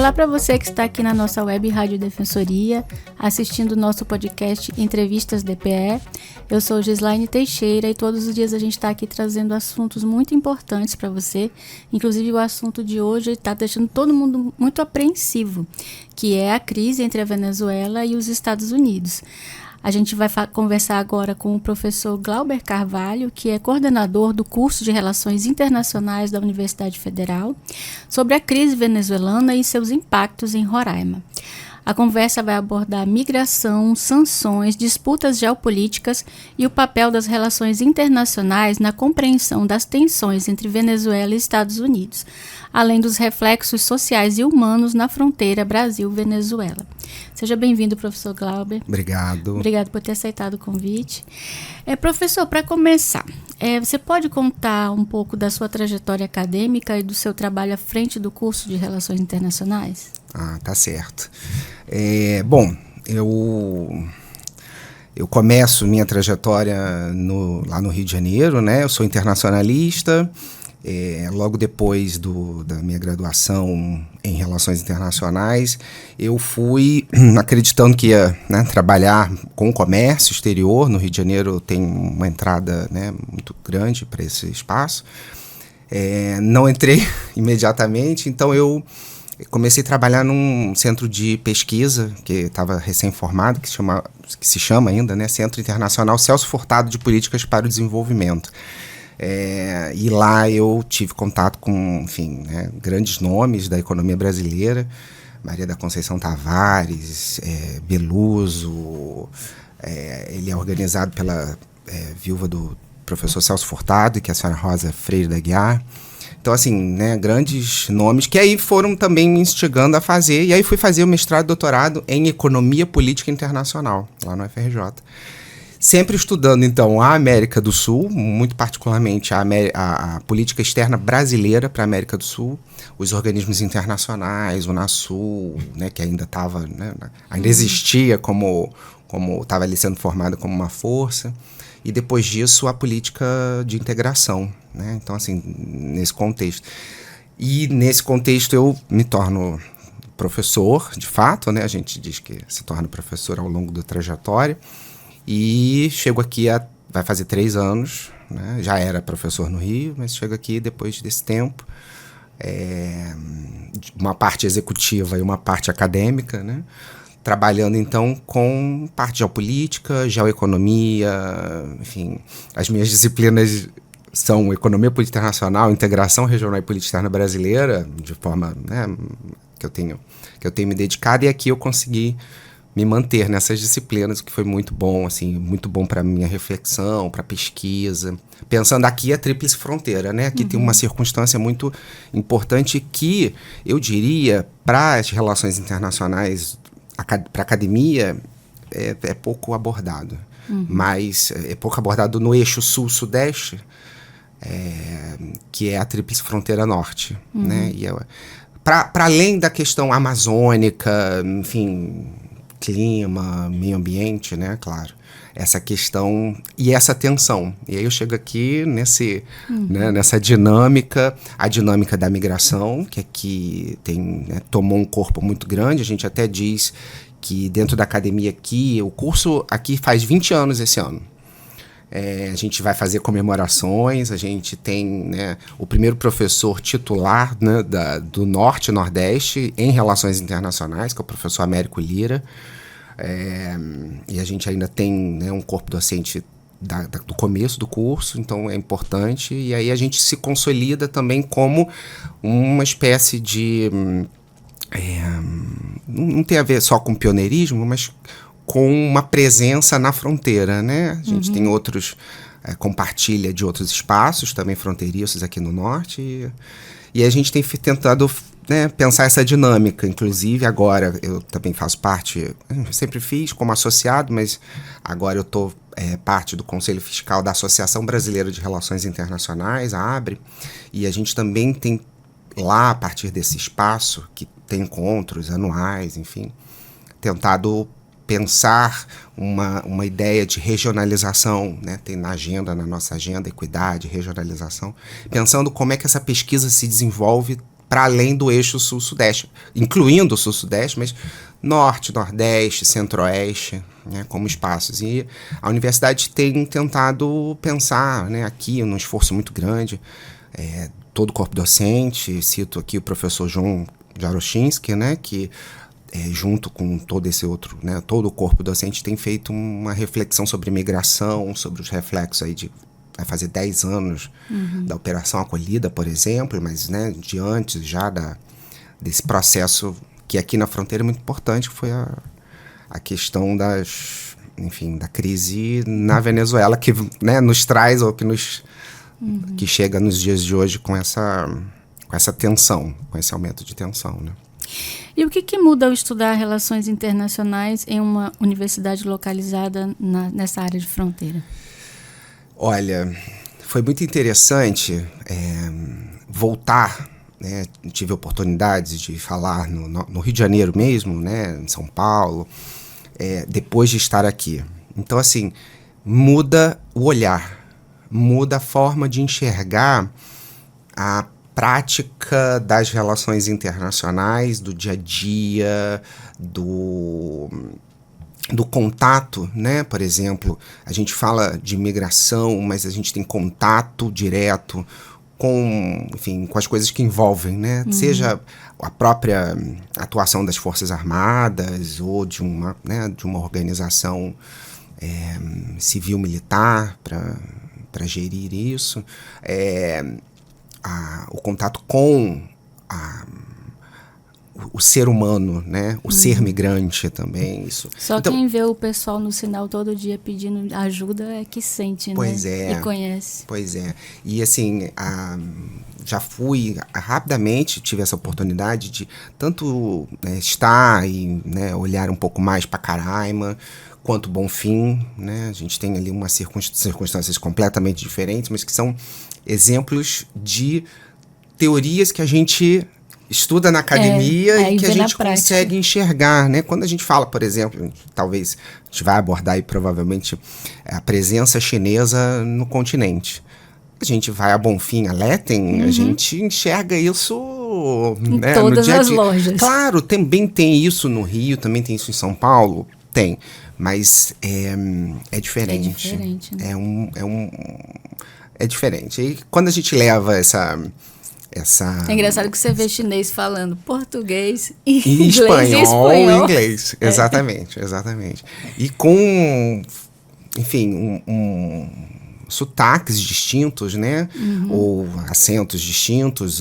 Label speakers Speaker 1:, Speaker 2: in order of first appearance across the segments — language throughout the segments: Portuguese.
Speaker 1: Olá para você que está aqui na nossa web Rádio Defensoria, assistindo o nosso podcast Entrevistas DPE. Eu sou Gislaine Teixeira e todos os dias a gente está aqui trazendo assuntos muito importantes para você. Inclusive o assunto de hoje está deixando todo mundo muito apreensivo, que é a crise entre a Venezuela e os Estados Unidos. A gente vai conversar agora com o professor Glauber Carvalho, que é coordenador do curso de Relações Internacionais da Universidade Federal, sobre a crise venezuelana e seus impactos em Roraima. A conversa vai abordar migração, sanções, disputas geopolíticas e o papel das relações internacionais na compreensão das tensões entre Venezuela e Estados Unidos, além dos reflexos sociais e humanos na fronteira Brasil-Venezuela. Seja bem-vindo, professor Glauber.
Speaker 2: Obrigado.
Speaker 1: Obrigado por ter aceitado o convite. Professor, para começar, você pode contar um pouco da sua trajetória acadêmica e do seu trabalho à frente do curso de Relações Internacionais?
Speaker 2: Tá certo. Bom, eu começo minha trajetória lá no Rio de Janeiro, né? Eu sou internacionalista. Logo depois da minha graduação em Relações Internacionais, eu fui acreditando que ia, né, trabalhar com o comércio exterior. No Rio de Janeiro tem uma entrada, né, muito grande para esse espaço. Não entrei imediatamente, então eu comecei a trabalhar num centro de pesquisa que estava recém-formado, que se chama ainda, né, Centro Internacional Celso Furtado de Políticas para o Desenvolvimento. E lá eu tive contato com, enfim, né, grandes nomes da economia brasileira, Maria da Conceição Tavares, Beluso. Ele é organizado pela viúva do professor Celso Furtado, que é a senhora Rosa Freire da Aguiar. Então, assim, né, grandes nomes que aí foram também me instigando a fazer. E aí fui fazer o mestrado e doutorado em Economia Política Internacional, lá no FRJ. Sempre estudando, então, a América do Sul, muito particularmente a política externa brasileira para a América do Sul, os organismos internacionais, o Unasul, né, que ainda estava, né, ainda existia como estava ali sendo formada como uma força. E depois disso, a política de integração, né? Então, assim, nesse contexto. E nesse contexto eu me torno professor, de fato, né? A gente diz que se torna professor ao longo da trajetória. E chego aqui, vai fazer 3 anos, né? Já era professor no Rio, mas chego aqui depois desse tempo. Uma parte executiva e uma parte acadêmica, né? Trabalhando, então, com parte de geopolítica, geoeconomia, enfim, as minhas disciplinas são economia política internacional, integração regional e política externa brasileira, de forma, né, que eu tenho me dedicado, e aqui eu consegui me manter nessas disciplinas, o que foi muito bom, assim, muito bom para a minha reflexão, para a pesquisa. Pensando aqui a tríplice fronteira, né? Aqui tem uma circunstância muito importante que, eu diria, para as relações internacionais, para a academia, é pouco abordado. Mas é pouco abordado no eixo sul-sudeste, que é a tríplice fronteira norte. Né? E para além da questão amazônica, enfim, clima, meio ambiente, né? Claro. Essa questão e essa tensão. E aí eu chego aqui né, nessa dinâmica, a dinâmica da migração, que aqui né, tomou um corpo muito grande. A gente até diz que dentro da academia aqui, o curso aqui faz 20 anos esse ano. A gente vai fazer comemorações, a gente tem, né, o primeiro professor titular, né, do Norte e Nordeste em Relações Internacionais, que é o professor Américo Lira. E a gente ainda tem, né, um corpo docente do começo do curso, então é importante. E aí a gente se consolida também como uma espécie de... não tem a ver só com pioneirismo, mas com uma presença na fronteira, né? A gente tem outros... compartilha de outros espaços também fronteiriços aqui no Norte. E a gente tem tentado, né, pensar essa dinâmica. Inclusive, agora eu também faço parte, sempre fiz como associado, mas agora eu estou parte do Conselho Fiscal da Associação Brasileira de Relações Internacionais, a ABRE, e a gente também tem lá, a partir desse espaço, que tem encontros anuais, enfim, tentado pensar uma ideia de regionalização, né? Tem na nossa agenda, equidade, regionalização, pensando como é que essa pesquisa se desenvolve para além do eixo sul-sudeste, incluindo o sul-sudeste, mas norte, nordeste, centro-oeste, né, como espaços. E a universidade tem tentado pensar, né, aqui num esforço muito grande, todo o corpo docente, cito aqui o professor João Jaroshinsky, né, que junto com todo esse outro, né, todo o corpo docente tem feito uma reflexão sobre migração, sobre os reflexos aí vai fazer 10 anos da Operação Acolhida, por exemplo, mas, né, de antes já desse processo que aqui na fronteira é muito importante, que foi a questão da crise na Venezuela, que, né, nos traz, ou que chega nos dias de hoje com essa tensão, com esse aumento de tensão, né?
Speaker 1: E o que muda ao estudar relações internacionais em uma universidade localizada nessa área de fronteira?
Speaker 2: Olha, foi muito interessante voltar, né? Tive oportunidades de falar no Rio de Janeiro mesmo, né? Em São Paulo, depois de estar aqui. Então, assim, muda o olhar, muda a forma de enxergar a prática das relações internacionais, do dia a dia, do contato, né? Por exemplo, a gente fala de migração, mas a gente tem contato direto com as coisas que envolvem, né? Seja a própria atuação das Forças Armadas ou de uma organização civil-militar para gerir isso. O contato com o ser humano, né? O ser migrante também. Isso.
Speaker 1: Só então, quem vê o pessoal no sinal todo dia pedindo ajuda é que sente,
Speaker 2: pois
Speaker 1: né? E conhece.
Speaker 2: Pois é. E assim, já fui rapidamente, tive essa oportunidade de tanto estar e, né, olhar um pouco mais para Caraima, quanto Bonfim, né? A gente tem ali umas circunstâncias completamente diferentes, mas que são exemplos de teorias que a gente estuda na academia e que a gente consegue enxergar, né? Quando a gente fala, por exemplo, talvez a gente vai abordar aí provavelmente a presença chinesa no continente. A gente vai a Bonfim, a Letten, a gente enxerga isso,
Speaker 1: né, todas no dia as lojas.
Speaker 2: Claro, também tem isso no Rio, também tem isso em São Paulo, tem, mas é diferente.
Speaker 1: É diferente, né?
Speaker 2: É diferente. E quando a gente leva essa...
Speaker 1: É engraçado que você vê chinês falando português,
Speaker 2: inglês espanhol e inglês. Exatamente. E com, enfim, sotaques distintos, né? Ou acentos distintos.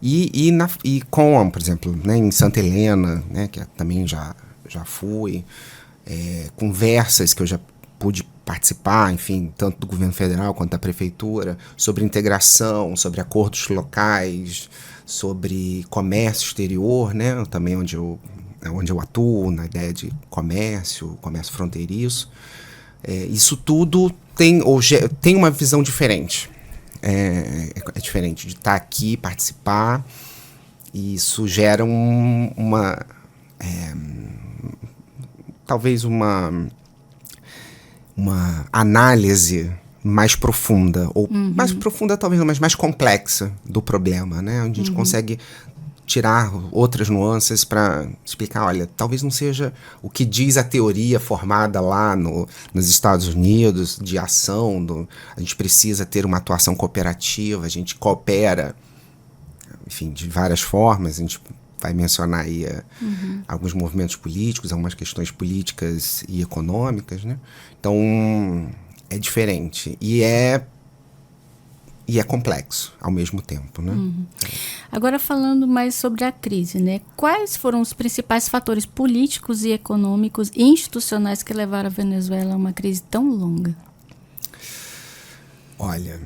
Speaker 2: E com, por exemplo, né, em Santa Helena, né, que também já fui, conversas que eu já pude participar, enfim, tanto do governo federal quanto da prefeitura, sobre integração, sobre acordos locais, sobre comércio exterior, né, também onde eu atuo, na ideia de comércio fronteiriço. Isso tudo tem uma visão diferente. É diferente de estar aqui, participar, e isso gera talvez uma análise mais profunda, ou mais profunda talvez, mas mais complexa do problema, né? Onde a gente consegue tirar outras nuances para explicar, olha, talvez não seja o que diz a teoria formada lá nos Estados Unidos, de ação, a gente precisa ter uma atuação cooperativa, a gente coopera, enfim, de várias formas, a gente vai mencionar aí alguns movimentos políticos, algumas questões políticas e econômicas, né? Então, é diferente e é complexo ao mesmo tempo, né?
Speaker 1: Agora, falando mais sobre a crise, né? Quais foram os principais fatores políticos e econômicos e institucionais que levaram a Venezuela a uma crise tão longa?
Speaker 2: Olha,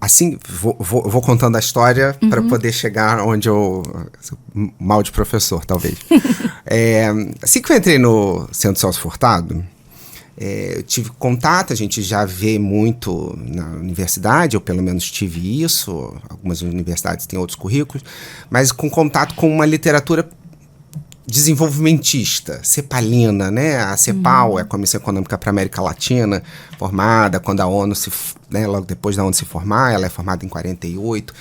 Speaker 2: assim, vou contando a história para poder chegar onde mal de professor, talvez. Assim que eu entrei no Centro Celso Furtado, eu tive contato, a gente já vê muito na universidade, eu pelo menos tive isso, algumas universidades têm outros currículos, mas com contato com uma literatura desenvolvimentista, cepalina, né? A CEPAL é a Comissão Econômica para a América Latina, formada quando a ONU logo depois da ONU se formar, ela é formada em 48,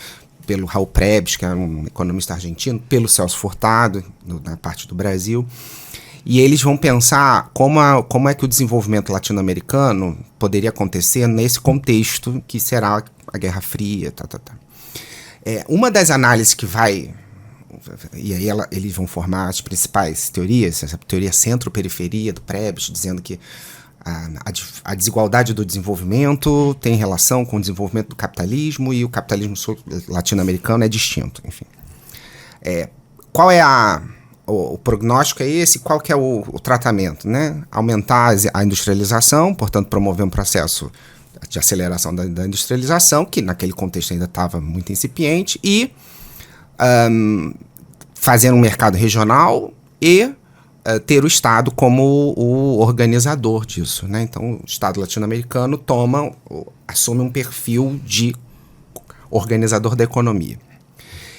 Speaker 2: pelo Raul Prebisch, que é um economista argentino, pelo Celso Furtado, na parte do Brasil. E eles vão pensar como é que o desenvolvimento latino-americano poderia acontecer nesse contexto que será a Guerra Fria. Uma das análises que vai... E aí eles vão formar as principais teorias, essa teoria centro-periferia do Prebisch, dizendo que a desigualdade do desenvolvimento tem relação com o desenvolvimento do capitalismo e o capitalismo latino-americano é distinto. Enfim. Qual é o prognóstico é esse, qual que é o tratamento, né? Aumentar a industrialização, portanto promover um processo de aceleração da industrialização, que naquele contexto ainda estava muito incipiente, e fazer um mercado regional e ter o Estado como o organizador disso, né? Então o Estado latino-americano assume um perfil de organizador da economia.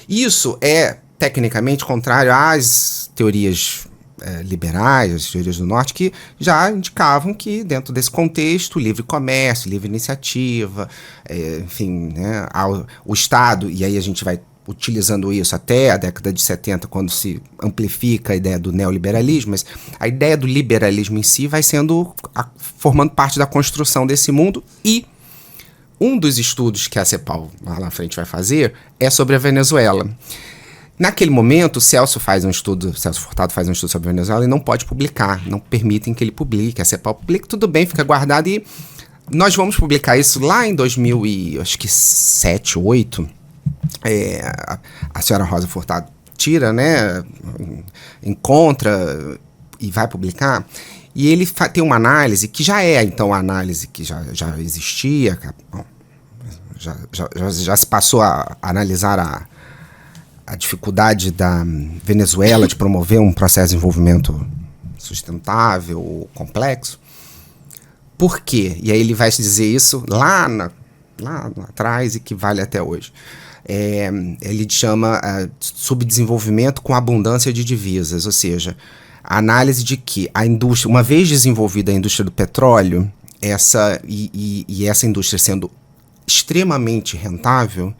Speaker 2: Isso é tecnicamente contrário às teorias liberais, as teorias do norte, que já indicavam que dentro desse contexto, livre comércio, livre iniciativa, enfim, né, o Estado, e aí a gente vai utilizando isso até a década de 70, quando se amplifica a ideia do neoliberalismo, mas a ideia do liberalismo em si vai formando parte da construção desse mundo, e um dos estudos que a CEPAL lá na frente vai fazer é sobre a Venezuela. Naquele momento, o Celso Furtado faz um estudo sobre a Venezuela e não pode publicar, não permitem que ele publique, a CEPAL publica, tudo bem, fica guardado, e nós vamos publicar isso lá em 2007, 2008, a senhora Rosa Furtado tira, né, encontra e vai publicar, e ele tem uma análise que já é, então, a análise que já existia, bom, já se passou a analisar a dificuldade da Venezuela de promover um processo de desenvolvimento sustentável, complexo. Por quê? E aí ele vai dizer isso lá atrás e que vale até hoje. Ele chama subdesenvolvimento com abundância de divisas, ou seja, a análise de que a indústria, uma vez desenvolvida a indústria do petróleo, essa indústria sendo extremamente rentável,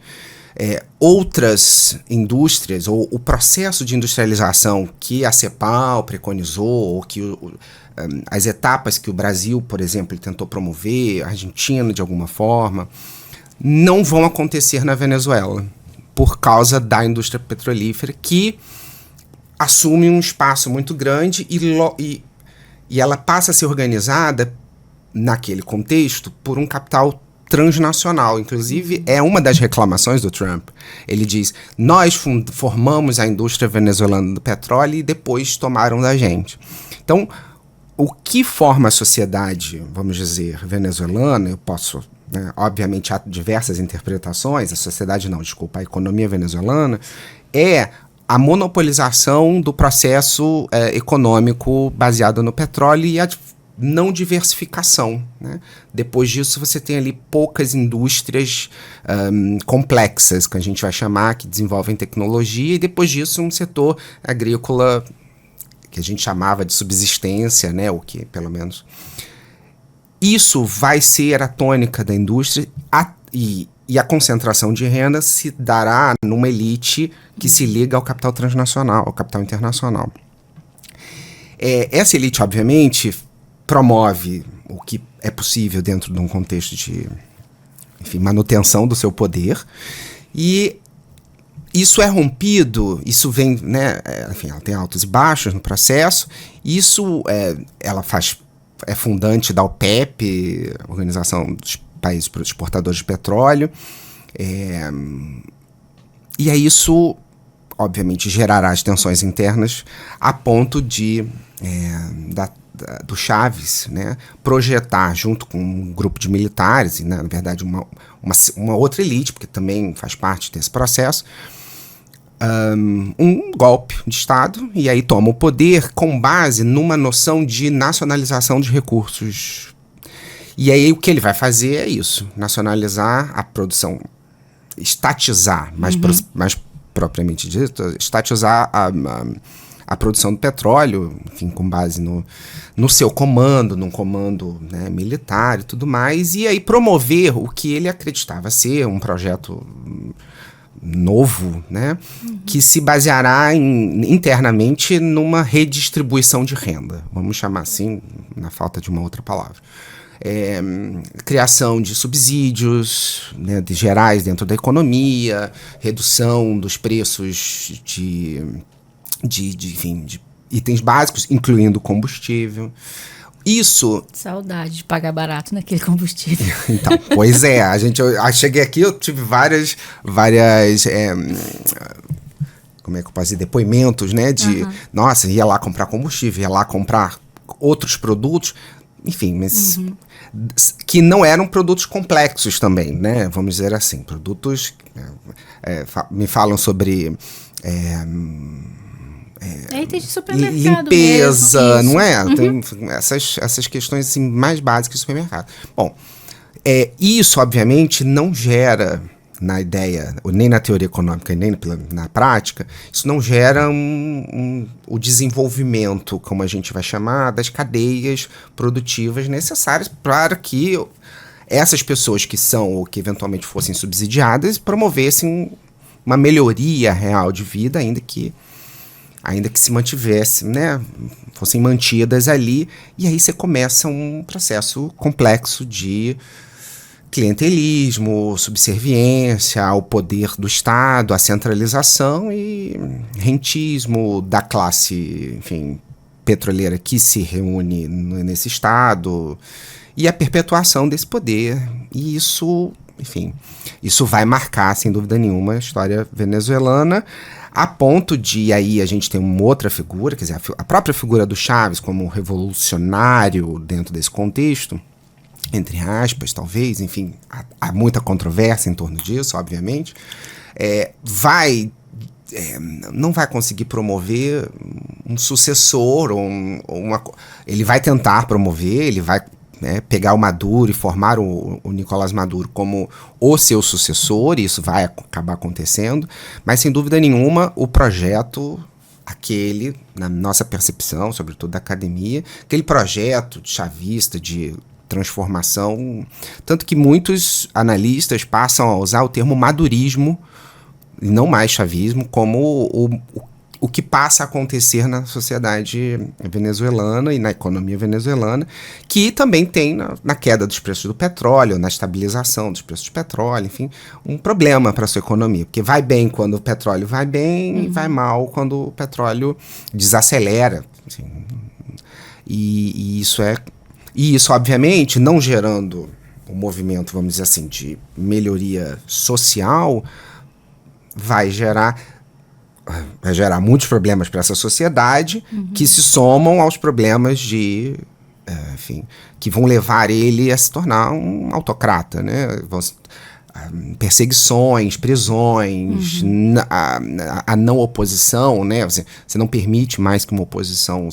Speaker 2: outras indústrias, ou o processo de industrialização que a CEPAL preconizou, ou que as etapas que o Brasil, por exemplo, tentou promover, a Argentina de alguma forma, não vão acontecer na Venezuela, por causa da indústria petrolífera, que assume um espaço muito grande e ela passa a ser organizada, naquele contexto, por um capital transnacional. Inclusive, é uma das reclamações do Trump. Ele diz, nós formamos a indústria venezuelana do petróleo e depois tomaram da gente. Então, o que forma a sociedade, vamos dizer, venezuelana, eu posso, né, obviamente há diversas interpretações, a economia venezuelana, é a monopolização do processo econômico baseado no petróleo e a não diversificação, né? Depois disso você tem ali poucas indústrias complexas, que a gente vai chamar, que desenvolvem tecnologia, e depois disso um setor agrícola que a gente chamava de subsistência, né? O que, pelo menos... Isso vai ser a tônica da indústria e a concentração de renda se dará numa elite que se liga ao capital transnacional, ao capital internacional. Essa elite, obviamente, promove o que é possível dentro de um contexto de, enfim, manutenção do seu poder, e isso é rompido, isso vem, né, enfim, ela tem altos e baixos no processo, isso ela é fundante da OPEP, Organização dos Países Exportadores de Petróleo, e aí isso, obviamente, gerará as tensões internas a ponto de do Chávez, né, projetar junto com um grupo de militares, e, né, na verdade uma outra elite, porque também faz parte desse processo, um golpe de Estado, e aí toma o poder com base numa noção de nacionalização de recursos. E aí o que ele vai fazer é isso, nacionalizar a produção, estatizar, mais propriamente dito, estatizar a produção do petróleo, enfim, com base no seu comando, num comando, né, militar e tudo mais, e aí promover o que ele acreditava ser um projeto novo, né, que se baseará internamente numa redistribuição de renda, vamos chamar assim, na falta de uma outra palavra. Criação de subsídios, né, gerais dentro da economia, redução dos preços de itens básicos, incluindo combustível. Isso...
Speaker 1: Saudade de pagar barato naquele combustível.
Speaker 2: Então, pois é, eu cheguei aqui, eu tive várias como é que eu posso dizer, depoimentos, né, de, nossa, ia lá comprar combustível, ia lá comprar outros produtos, enfim, mas que não eram produtos complexos também, né, vamos dizer assim, produtos, me falam sobre...
Speaker 1: itens de supermercado
Speaker 2: limpeza,
Speaker 1: mesmo.
Speaker 2: não é? Tem essas questões assim, mais básicas do supermercado. Bom, isso obviamente não gera na ideia, nem na teoria econômica, nem na prática, isso não gera o desenvolvimento, como a gente vai chamar, das cadeias produtivas necessárias para que essas pessoas que são ou que eventualmente fossem subsidiadas promovessem uma melhoria real de vida, ainda que se mantivesse, né, fossem mantidas ali, e aí você começa um processo complexo de clientelismo, subserviência ao poder do Estado, a centralização e rentismo da classe, enfim, petroleira que se reúne nesse Estado, e a perpetuação desse poder. E isso, enfim, isso vai marcar, sem dúvida nenhuma, a história venezuelana, a ponto de, aí a gente tem uma outra figura, quer dizer, a própria figura do Chávez como revolucionário dentro desse contexto, entre aspas, talvez, enfim, há muita controvérsia em torno disso, obviamente, não vai conseguir promover um sucessor, ele vai tentar promover, ele vai pegar o Maduro e formar o Nicolás Maduro como o seu sucessor, e isso vai acabar acontecendo, mas sem dúvida nenhuma o projeto, aquele, na nossa percepção, sobretudo da academia, aquele projeto chavista de transformação, tanto que muitos analistas passam a usar o termo madurismo, e não mais chavismo, como o que passa a acontecer na sociedade venezuelana e na economia venezuelana, que também tem na queda dos preços do petróleo, na estabilização dos preços do petróleo, enfim, um problema para a sua economia, porque vai bem quando o petróleo vai bem e vai mal quando o petróleo desacelera. Assim, e isso, obviamente, não gerando um movimento, vamos dizer assim, de melhoria social, vai gerar muitos problemas para essa sociedade, que se somam aos problemas que vão levar ele a se tornar um autocrata, né? Perseguições, prisões, a não oposição, né? Você não permite mais que uma oposição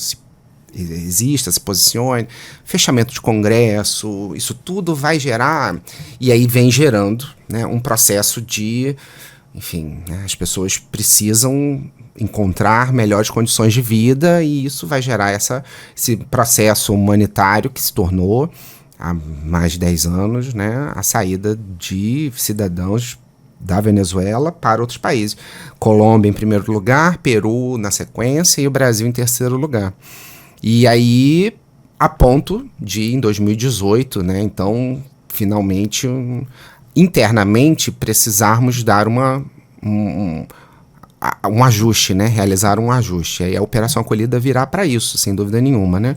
Speaker 2: exista, se posicione, fechamento de congresso, isso tudo vai gerar, e aí vem gerando, né, um processo de, enfim, né, as pessoas precisam encontrar melhores condições de vida, e isso vai gerar esse processo humanitário que se tornou, há mais de 10 anos, né, a saída de cidadãos da Venezuela para outros países. Colômbia em primeiro lugar, Peru na sequência e o Brasil em terceiro lugar. E aí, a ponto de, em 2018, né, então, finalmente, internamente, precisarmos dar um ajuste, né, realizar um ajuste. Aí a Operação Acolhida virá para isso, sem dúvida nenhuma, né?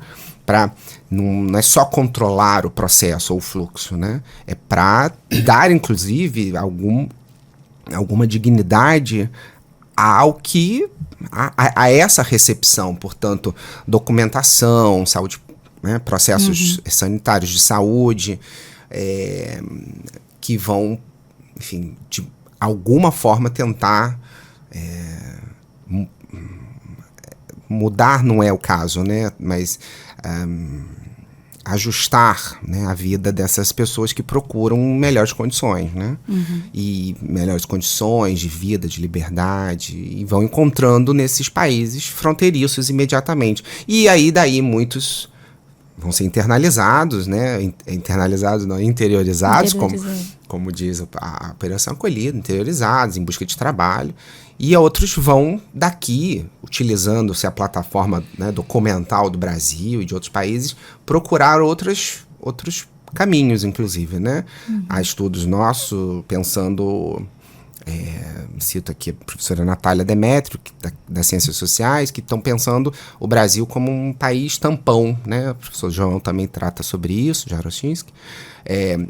Speaker 2: Não é só controlar o processo ou o fluxo, né? É para dar, inclusive, alguma dignidade a essa recepção, portanto, documentação, saúde, né, processos sanitários de saúde, que vão, enfim, de alguma forma tentar mudar, não é o caso, né, mas ajustar, né, a vida dessas pessoas que procuram melhores condições, né? E melhores condições de vida, de liberdade, e vão encontrando nesses países fronteiriços imediatamente. E aí daí muitos vão ser internalizados, né? Internalizados, não, interiorizados, como diz a Operação Acolhida, interiorizados, em busca de trabalho. E outros vão daqui, utilizando-se a plataforma, né, documental do Brasil e de outros países, procurar outros caminhos, inclusive, né? Há estudos nossos pensando, cito aqui a professora Natália Demétrio, das Ciências Sociais, que estão pensando o Brasil como um país tampão, né? O professor João também trata sobre isso, Jaroszynski.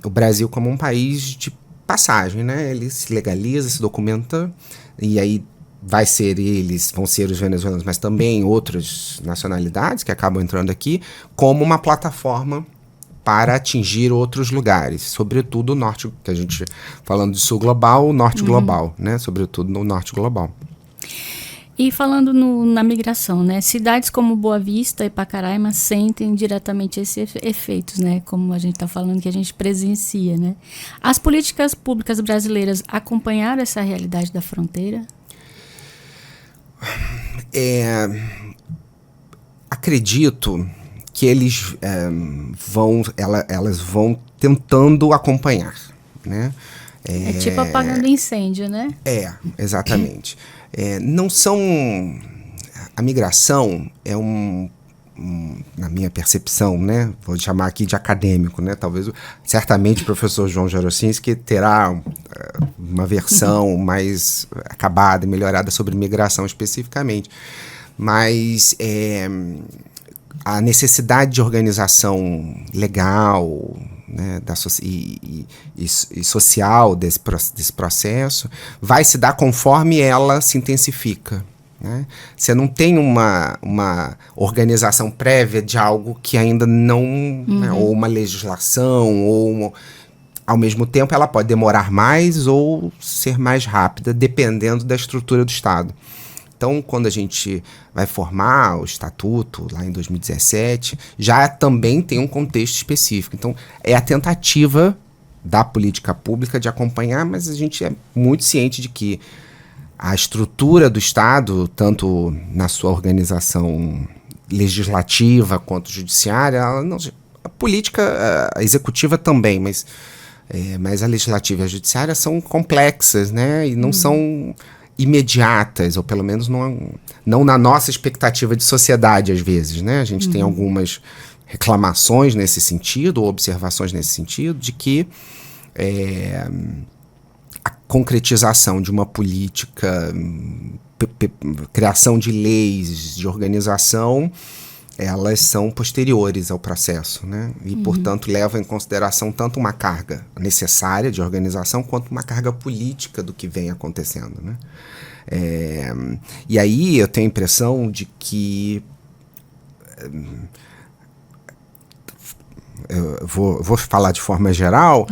Speaker 2: O Brasil como um país de passagem, né? Ele se legaliza, se documenta, e aí vão ser os venezuelanos, mas também outras nacionalidades que acabam entrando aqui, como uma plataforma para atingir outros lugares, sobretudo o norte, que a gente, falando de sul global, o norte global, né? Sobretudo no norte global.
Speaker 1: E falando na migração, né? Cidades como Boa Vista e Pacaraima sentem diretamente esses efeitos, né? Como a gente está falando, que a gente presencia, né? As políticas públicas brasileiras acompanharam essa realidade da fronteira?
Speaker 2: Acredito que elas vão tentando acompanhar, né?
Speaker 1: É tipo apagando incêndio, né?
Speaker 2: Exatamente. Não são... A migração é na minha percepção, né? Vou chamar aqui de acadêmico, né? Certamente o professor João Jaroszynski terá uma versão mais acabada e melhorada sobre migração especificamente. Mas a necessidade de organização legal, né, e social desse processo vai se dar conforme ela se intensifica, né? Você não tem uma organização prévia de algo que ainda não... né, ou uma legislação, ao mesmo tempo ela pode demorar mais ou ser mais rápida, dependendo da estrutura do Estado. Então, quando a gente vai formar o Estatuto, lá em 2017, já também tem um contexto específico. Então, é a tentativa da política pública de acompanhar, mas a gente é muito ciente de que a estrutura do Estado, tanto na sua organização legislativa quanto judiciária, a política a executiva também, mas a legislativa e a judiciária são complexas, né? E não são imediatas, ou pelo menos não na nossa expectativa de sociedade, às vezes, né? A gente tem algumas reclamações nesse sentido, ou observações nesse sentido, de que a concretização de uma política, criação de leis, de organização, elas são posteriores ao processo, né? E, portanto, levam em consideração tanto uma carga necessária de organização quanto uma carga política do que vem acontecendo, né? E aí eu tenho a impressão de que... eu vou falar de forma geral,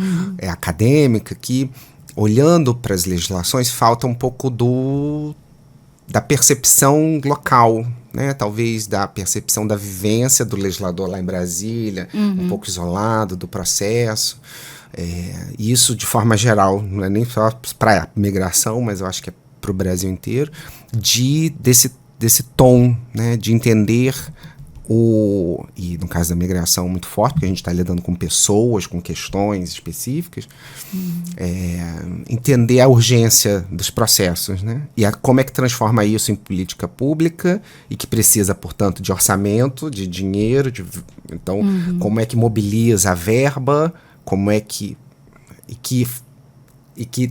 Speaker 2: acadêmica, que olhando para as legislações falta um pouco da percepção local, né? Talvez da percepção da vivência do legislador lá em Brasília, um pouco isolado do processo. Isso de forma geral, não é nem só para a migração, mas eu acho que é para o Brasil inteiro, desse tom, né? De entender e no caso da migração muito forte, porque a gente está lidando com pessoas, com questões específicas, entender a urgência dos processos, né? E como é que transforma isso em política pública e que precisa, portanto, de orçamento, de dinheiro, então, como é que mobiliza a verba, como é que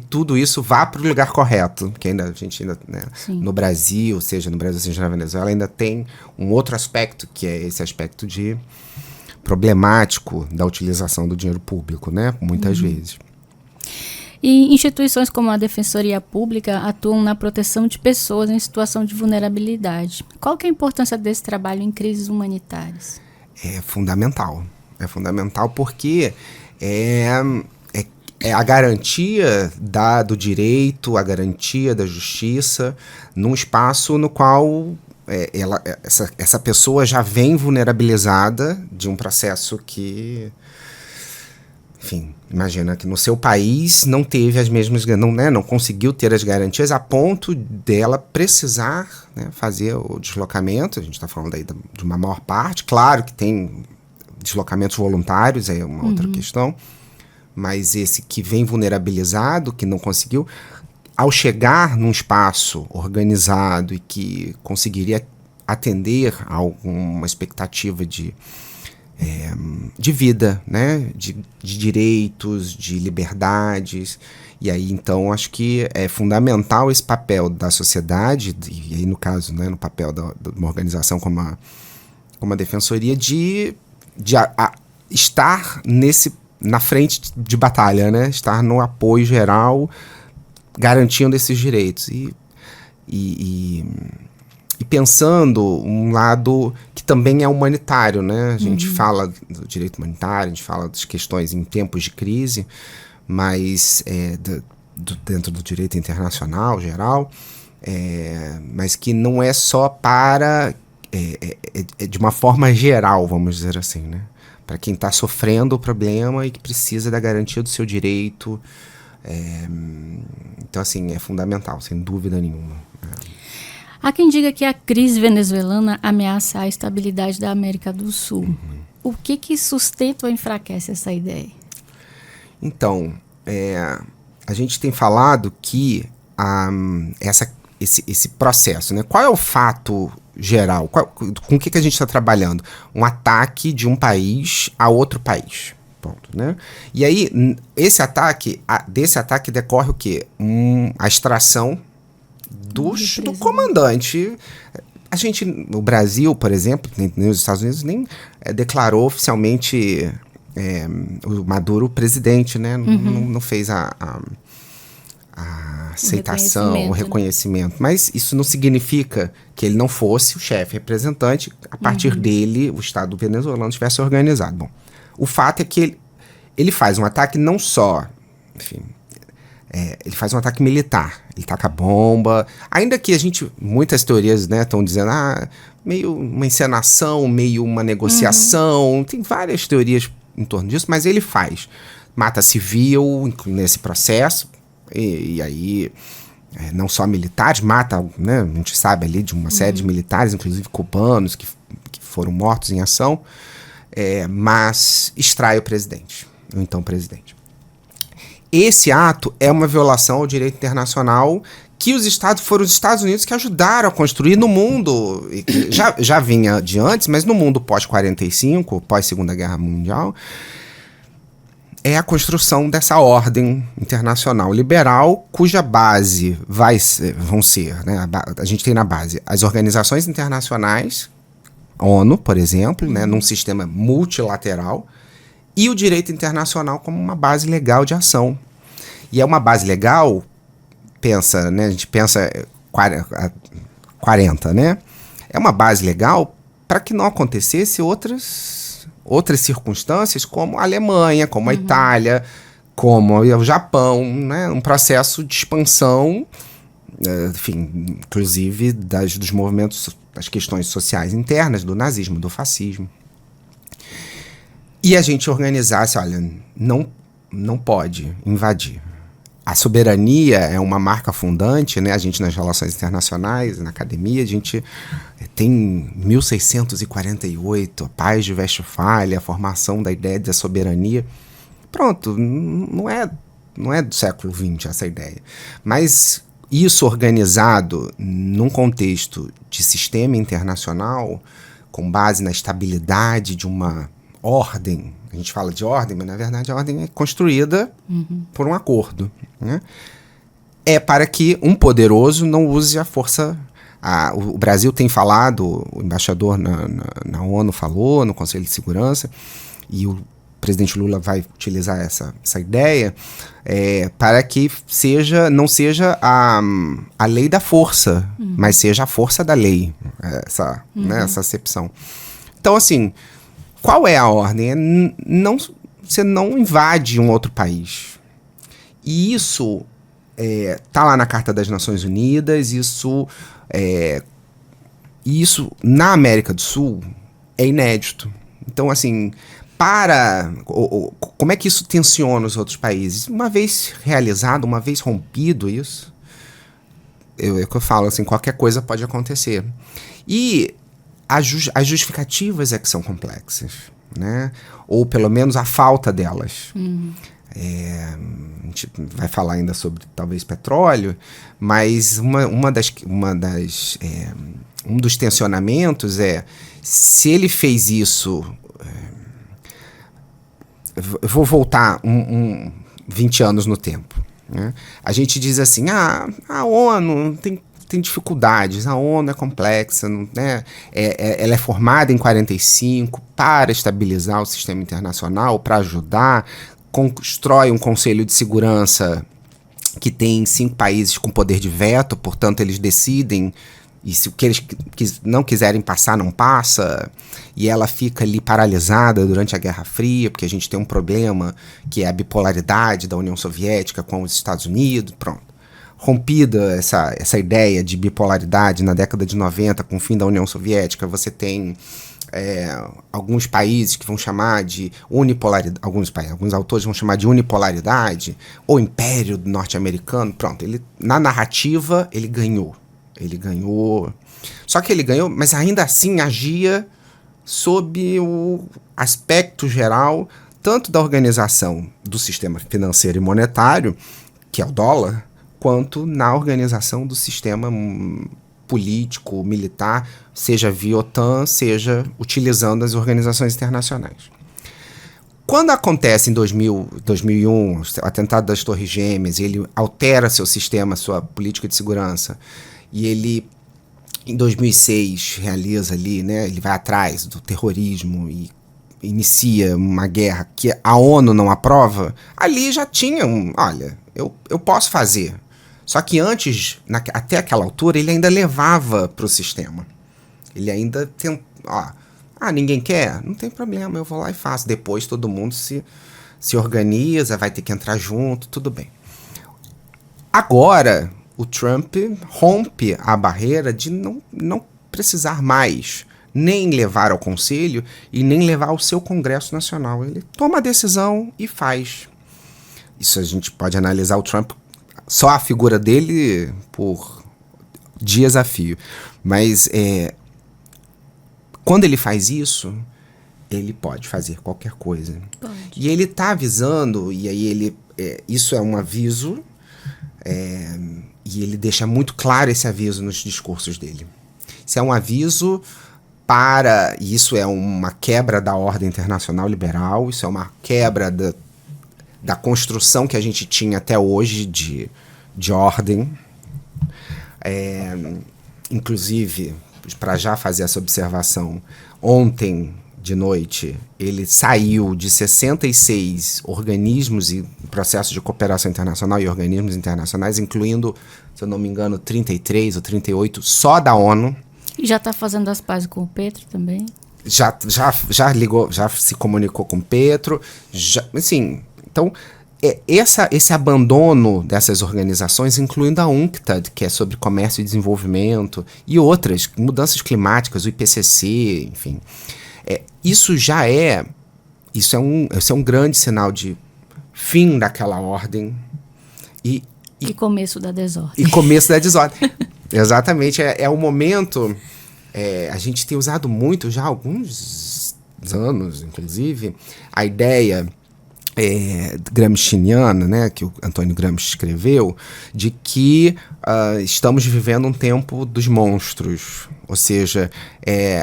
Speaker 2: tudo isso vá para o lugar correto, porque a gente ainda, né, no Brasil, seja na Venezuela, ainda tem um outro aspecto, que é esse aspecto de problemático da utilização do dinheiro público, né, muitas vezes.
Speaker 1: E instituições como a Defensoria Pública atuam na proteção de pessoas em situação de vulnerabilidade. Qual que é a importância desse trabalho em crises humanitárias?
Speaker 2: É fundamental porque é a garantia do direito, a garantia da justiça, num espaço no qual essa pessoa já vem vulnerabilizada de um processo que, enfim, imagina que no seu país não teve as mesmas, não conseguiu ter as garantias a ponto dela precisar, né, fazer o deslocamento. A gente está falando aí de uma maior parte, claro que tem deslocamentos voluntários, é uma outra questão, mas esse que vem vulnerabilizado, que não conseguiu, ao chegar num espaço organizado e que conseguiria atender a alguma expectativa de vida, né? de direitos, de liberdades. E aí, então, acho que é fundamental esse papel da sociedade, e aí, no caso, né, no papel de uma organização como a Defensoria, de estar na frente de batalha, né? Estar no apoio geral, garantindo esses direitos. E pensando um lado que também é humanitário, né? A gente fala do direito humanitário, a gente fala das questões em tempos de crise, mas dentro do direito internacional geral, mas que não é só para... de uma forma geral, vamos dizer assim, né? Para quem está sofrendo o problema e que precisa da garantia do seu direito. Então, assim, é fundamental, sem dúvida nenhuma.
Speaker 1: Há quem diga que a crise venezuelana ameaça a estabilidade da América do Sul. O que sustenta ou enfraquece essa ideia?
Speaker 2: Então, a gente tem falado que esse processo, né? Qual é o fato geral? Com o que a gente está trabalhando? Um ataque de um país a outro país. Ponto, né? E aí, desse ataque decorre o quê? A extração do comandante. O Brasil, por exemplo, nem os Estados Unidos nem declarou oficialmente o Maduro presidente, né? Não fez a aceitação, o reconhecimento. Né? Mas isso não significa que ele não fosse o chefe representante, a partir dele o Estado venezuelano estivesse organizado. Bom, o fato é que ele faz um ataque não só, enfim, ele faz um ataque militar, ele taca bomba, ainda que muitas teorias, né, estão dizendo, meio uma encenação, meio uma negociação, tem várias teorias em torno disso, mas ele mata civil nesse processo, e aí não só militares, mata, né, a gente sabe ali de uma série de militares, inclusive cubanos, que foram mortos em ação, mas extrai o presidente, o então presidente. Esse ato é uma violação ao direito internacional que foram os Estados Unidos que ajudaram a construir no mundo, já vinha de antes, mas no mundo pós-45, pós-Segunda Guerra Mundial, é a construção dessa ordem internacional liberal, cuja base vão ser, né, a gente tem na base as organizações internacionais, ONU, por exemplo, né, num sistema multilateral, e o direito internacional como uma base legal de ação. E é uma base legal, né, a gente pensa 40, né? É uma base legal para que não acontecesse outras circunstâncias, como a Alemanha, como a Itália, como o Japão, né? Um processo de expansão, enfim, inclusive dos movimentos, das questões sociais internas, do nazismo, do fascismo. E a gente organizasse, olha, não pode invadir. A soberania é uma marca fundante, né? A gente nas relações internacionais, na academia, a gente tem 1648, a Paz de Westfália, a formação da ideia da soberania. Pronto, não é do século XX essa ideia. Mas isso organizado num contexto de sistema internacional, com base na estabilidade de uma ordem, a gente fala de ordem, mas na verdade a ordem é construída por um acordo, né? É para que um poderoso não use a força. O Brasil tem falado, o embaixador na ONU falou, no Conselho de Segurança, e o presidente Lula vai utilizar essa ideia, para que não seja a lei da força, mas seja a força da lei, né, essa acepção. Então, assim, qual é a ordem? Você não invade um outro país. E isso está lá na Carta das Nações Unidas, isso E isso, na América do Sul, é inédito. Então, assim, como é que isso tensiona os outros países? Uma vez realizado, uma vez rompido isso, é o que eu falo, assim, qualquer coisa pode acontecer. E as justificativas é que são complexas, né? Ou pelo menos a falta delas. A gente vai falar ainda sobre talvez petróleo, mas um dos tensionamentos é, se ele fez isso, eu vou voltar 20 anos no tempo, né? A gente diz assim, a ONU tem dificuldades, a ONU é complexa, né? Ela é formada em 45 para estabilizar o sistema internacional, para ajudar, constrói um Conselho de Segurança que tem 5 países com poder de veto, portanto eles decidem, e se o que eles não quiserem passar, não passa, e ela fica ali paralisada durante a Guerra Fria, porque a gente tem um problema que é a bipolaridade da União Soviética com os Estados Unidos, pronto. Rompida essa ideia de bipolaridade na década de 90, com o fim da União Soviética, você tem alguns países que vão chamar de unipolaridade, alguns autores vão chamar de unipolaridade, ou Império norte-americano, pronto, na narrativa ele ganhou. Só que ele ganhou, mas ainda assim agia sob o aspecto geral, tanto da organização do sistema financeiro e monetário, que é o dólar, quanto na organização do sistema político, militar, seja via OTAN, seja utilizando as organizações internacionais. Quando acontece em 2001, o atentado das Torres Gêmeas, ele altera seu sistema, sua política de segurança, e ele, em 2006, realiza ali, né, ele vai atrás do terrorismo e inicia uma guerra que a ONU não aprova, ali já tinha olha, eu posso fazer. Só que antes, até aquela altura, ele ainda levava para o sistema. Ele ainda ninguém quer? Não tem problema, eu vou lá e faço. Depois todo mundo se organiza, vai ter que entrar junto, tudo bem. Agora, o Trump rompe a barreira de não precisar mais nem levar ao Conselho e nem levar ao seu Congresso Nacional. Ele toma a decisão e faz. Isso a gente pode analisar o Trump, só a figura dele por dias a fio. Mas quando ele faz isso, ele pode fazer qualquer coisa. Pode. E ele está avisando, e aí isso é um aviso, e ele deixa muito claro esse aviso nos discursos dele. Isso é um aviso e isso é uma quebra da ordem internacional liberal, isso é uma quebra da construção que a gente tinha até hoje de ordem. Inclusive, para já fazer essa observação, ontem de noite ele saiu de 66 organismos e processos de cooperação internacional e organismos internacionais, incluindo, se eu não me engano, 33 ou 38 só da ONU.
Speaker 1: E já está fazendo as pazes com o Petro também?
Speaker 2: Já ligou, já se comunicou com o Petro, assim, então esse abandono dessas organizações, incluindo a UNCTAD, que é sobre comércio e desenvolvimento, e outras, mudanças climáticas, o IPCC, enfim, isso é um grande sinal de fim daquela ordem e
Speaker 1: começo da desordem.
Speaker 2: E começo da desordem. Exatamente, é o momento. A gente tem usado muito já há alguns anos, inclusive, a ideia gramsciana, né, que o Antônio Gramsci escreveu, de que estamos vivendo um tempo dos monstros. Ou seja,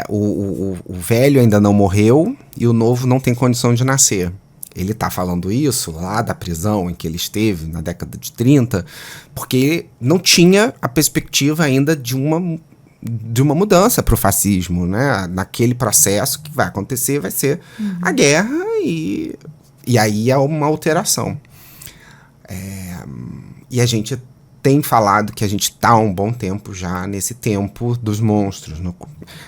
Speaker 2: o velho ainda não morreu e o novo não tem condição de nascer. Ele está falando isso lá da prisão em que ele esteve na década de 30, porque não tinha a perspectiva ainda de uma mudança para o fascismo, né? Naquele processo que vai acontecer, vai ser a guerra e aí é uma alteração. E a gente tem falado que a gente está há um bom tempo já nesse tempo dos monstros.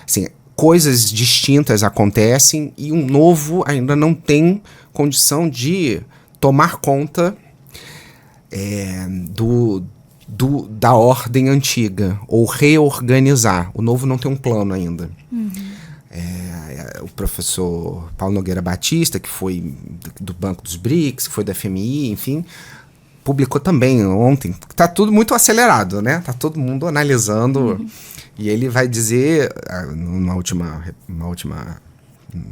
Speaker 2: Assim, coisas distintas acontecem e um novo ainda não tem condição de tomar conta da ordem antiga, ou reorganizar. O novo não tem um plano ainda. O professor Paulo Nogueira Batista, que foi do Banco dos BRICS, que foi da FMI, enfim, publicou também ontem. Está tudo muito acelerado, né? Está todo mundo analisando. E ele vai dizer, numa última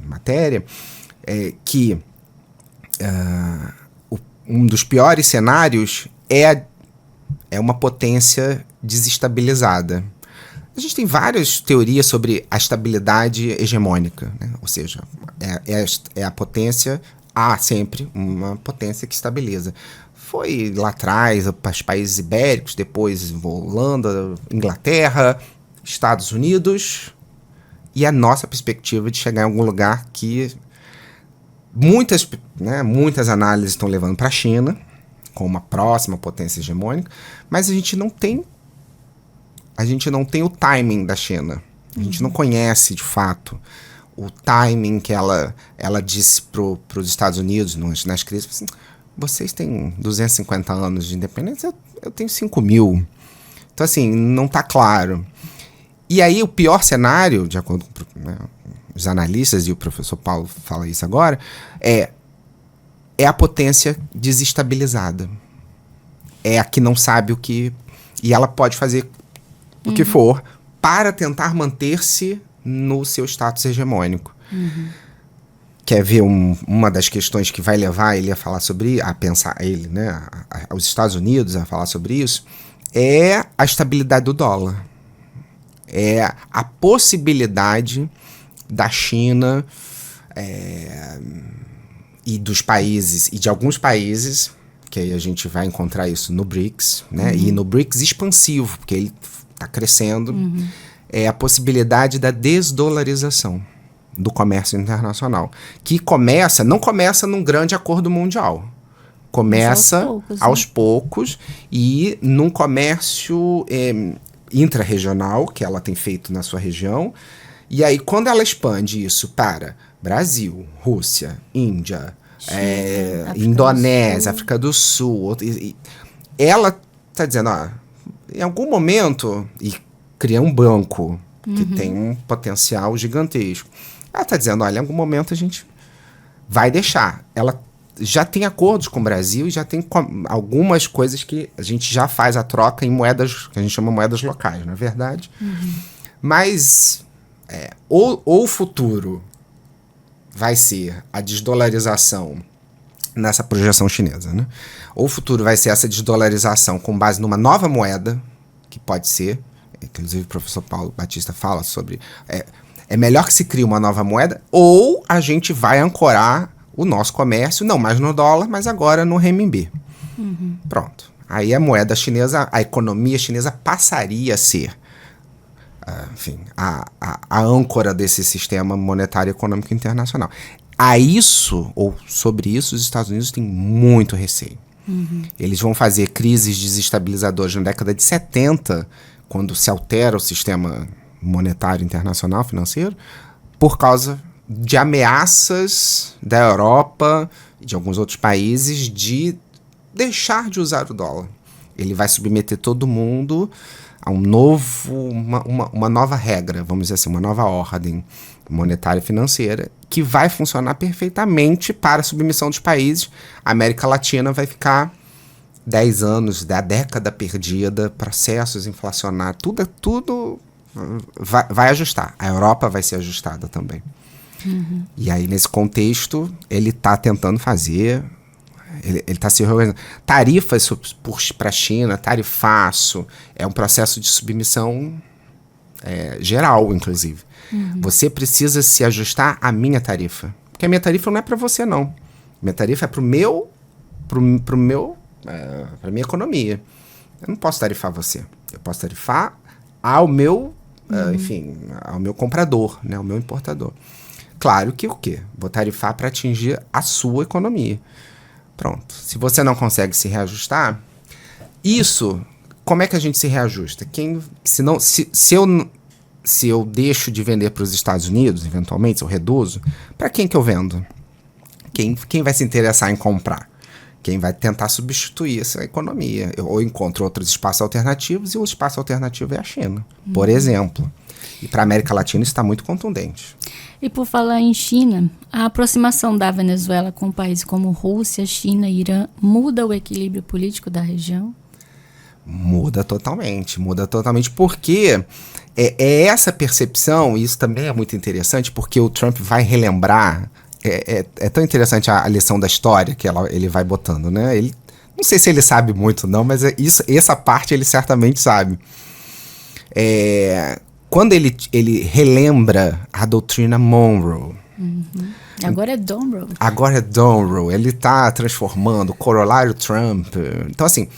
Speaker 2: matéria, que um dos piores cenários é uma potência desestabilizada. A gente tem várias teorias sobre a estabilidade hegemônica, né? Ou seja, é a potência, há sempre uma potência que estabiliza. Foi lá atrás, para os países ibéricos, depois Holanda, Inglaterra, Estados Unidos, e a nossa perspectiva de chegar em algum lugar que muitas análises estão levando para a China, com uma próxima potência hegemônica, mas a gente não tem o timing da China. A gente não conhece, de fato, o timing que ela disse para os Estados Unidos nas crises. Assim, vocês têm 250 anos de independência, eu tenho 5.000. Então, assim, não está claro. E aí, o pior cenário, de acordo com os analistas, e o professor Paulo fala isso agora, é a potência desestabilizada. É a que não sabe o que... E ela pode fazer o que for para tentar manter-se no seu status hegemônico. Quer ver uma das questões que vai levar ele a falar sobre... os Estados Unidos a falar sobre isso, é a estabilidade do dólar. É a possibilidade da China e dos países, e de alguns países, que aí a gente vai encontrar isso no BRICS, né? E no BRICS expansivo, porque ele está crescendo, é a possibilidade da desdolarização do comércio internacional, que não começa num grande acordo mundial. Começa aos poucos e num comércio intra-regional, que ela tem feito na sua região. E aí, quando ela expande isso para Brasil, Rússia, Índia, Indonésia, África do Sul, ela está dizendo, em algum momento, e cria um banco que tem um potencial gigantesco. Ela está dizendo, olha, em algum momento a gente vai deixar. Ela já tem acordos com o Brasil e já tem algumas coisas que a gente já faz a troca em moedas, que a gente chama moedas locais, não é verdade? Mas ou o futuro vai ser a desdolarização nessa projeção chinesa, né? Ou o futuro vai ser essa desdolarização com base numa nova moeda, que pode ser, inclusive o professor Paulo Batista fala sobre, é melhor que se crie uma nova moeda, ou a gente vai ancorar o nosso comércio, não mais no dólar, mas agora no renminbi. Pronto. Aí a moeda chinesa, a economia chinesa passaria a ser, a âncora desse sistema monetário e econômico internacional. Sobre isso, os Estados Unidos têm muito receio. Eles vão fazer crises desestabilizadoras na década de 70, quando se altera o sistema monetário internacional, financeiro, por causa de ameaças da Europa e de alguns outros países de deixar de usar o dólar. Ele vai submeter todo mundo a uma nova regra, vamos dizer assim, uma nova ordem monetária e financeira, que vai funcionar perfeitamente para a submissão dos países. A América Latina vai ficar 10 anos da década perdida, processos inflacionários, tudo vai ajustar. A Europa vai ser ajustada também. E aí, nesse contexto, ele está tentando fazer... Ele está se reorganizando. Tarifas para a China, tarifaço, é um processo de submissão geral, inclusive. Você precisa se ajustar à minha tarifa. Porque a minha tarifa não é para você, não. Minha tarifa é para a minha economia. Eu não posso tarifar você. Eu posso tarifar ao meu, ao meu comprador, né, ao meu importador. Claro que o quê? Vou tarifar para atingir a sua economia. Pronto. Se você não consegue se reajustar, como é que a gente se reajusta? Se eu deixo de vender para os Estados Unidos, eventualmente, se eu reduzo, para quem que eu vendo? Quem vai se interessar em comprar? quem vai tentar substituir essa economia. Ou encontra outros espaços alternativos, e o espaço alternativo é a China, por exemplo. E para a América Latina isso está muito contundente.
Speaker 1: E por falar em China, a aproximação da Venezuela com países como Rússia, China e Irã muda o equilíbrio político da região?
Speaker 2: Muda totalmente, porque é essa percepção, e isso também é muito interessante, porque o Trump vai relembrar, é tão interessante a lição da história que ele vai botando, né? Ele, não sei se ele sabe muito não, mas essa parte ele certamente sabe. Quando ele relembra a doutrina Monroe.
Speaker 1: Agora é Monroe.
Speaker 2: Agora é Monroe. Ele está transformando o corolário Trump. Então, assim,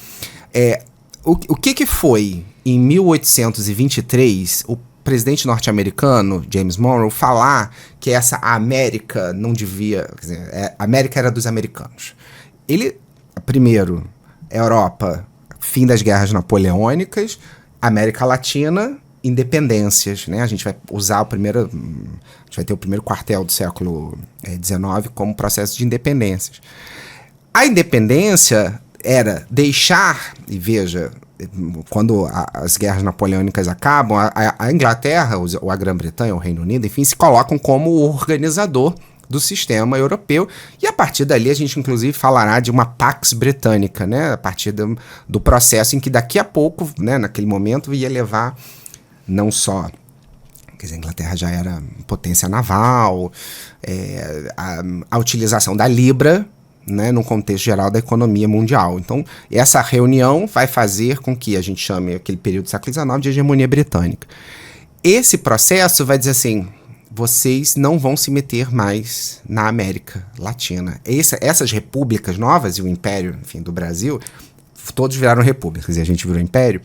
Speaker 2: o que foi em 1823 o presidente norte-americano, James Monroe, falar que essa América não devia... Quer dizer, a América era dos americanos. Ele, primeiro, Europa, fim das guerras napoleônicas, América Latina, independências, né? A gente vai ter o primeiro quartel do século XIX como processo de independências. A independência era deixar, e veja, quando as guerras napoleônicas acabam, a Inglaterra, ou a Grã-Bretanha, o Reino Unido, enfim, se colocam como o organizador do sistema europeu, e a partir dali a gente inclusive falará de uma Pax Britânica, né? A partir do processo em que daqui a pouco, né, naquele momento, ia levar não só, quer dizer, a Inglaterra já era potência naval, a utilização da Libra, né, no contexto geral da economia mundial. Então, essa reunião vai fazer com que a gente chame aquele período do século XIX de hegemonia britânica. Esse processo vai dizer assim, vocês não vão se meter mais na América Latina. Essas repúblicas novas, e o Império, enfim, do Brasil, todos viraram repúblicas, e a gente virou Império,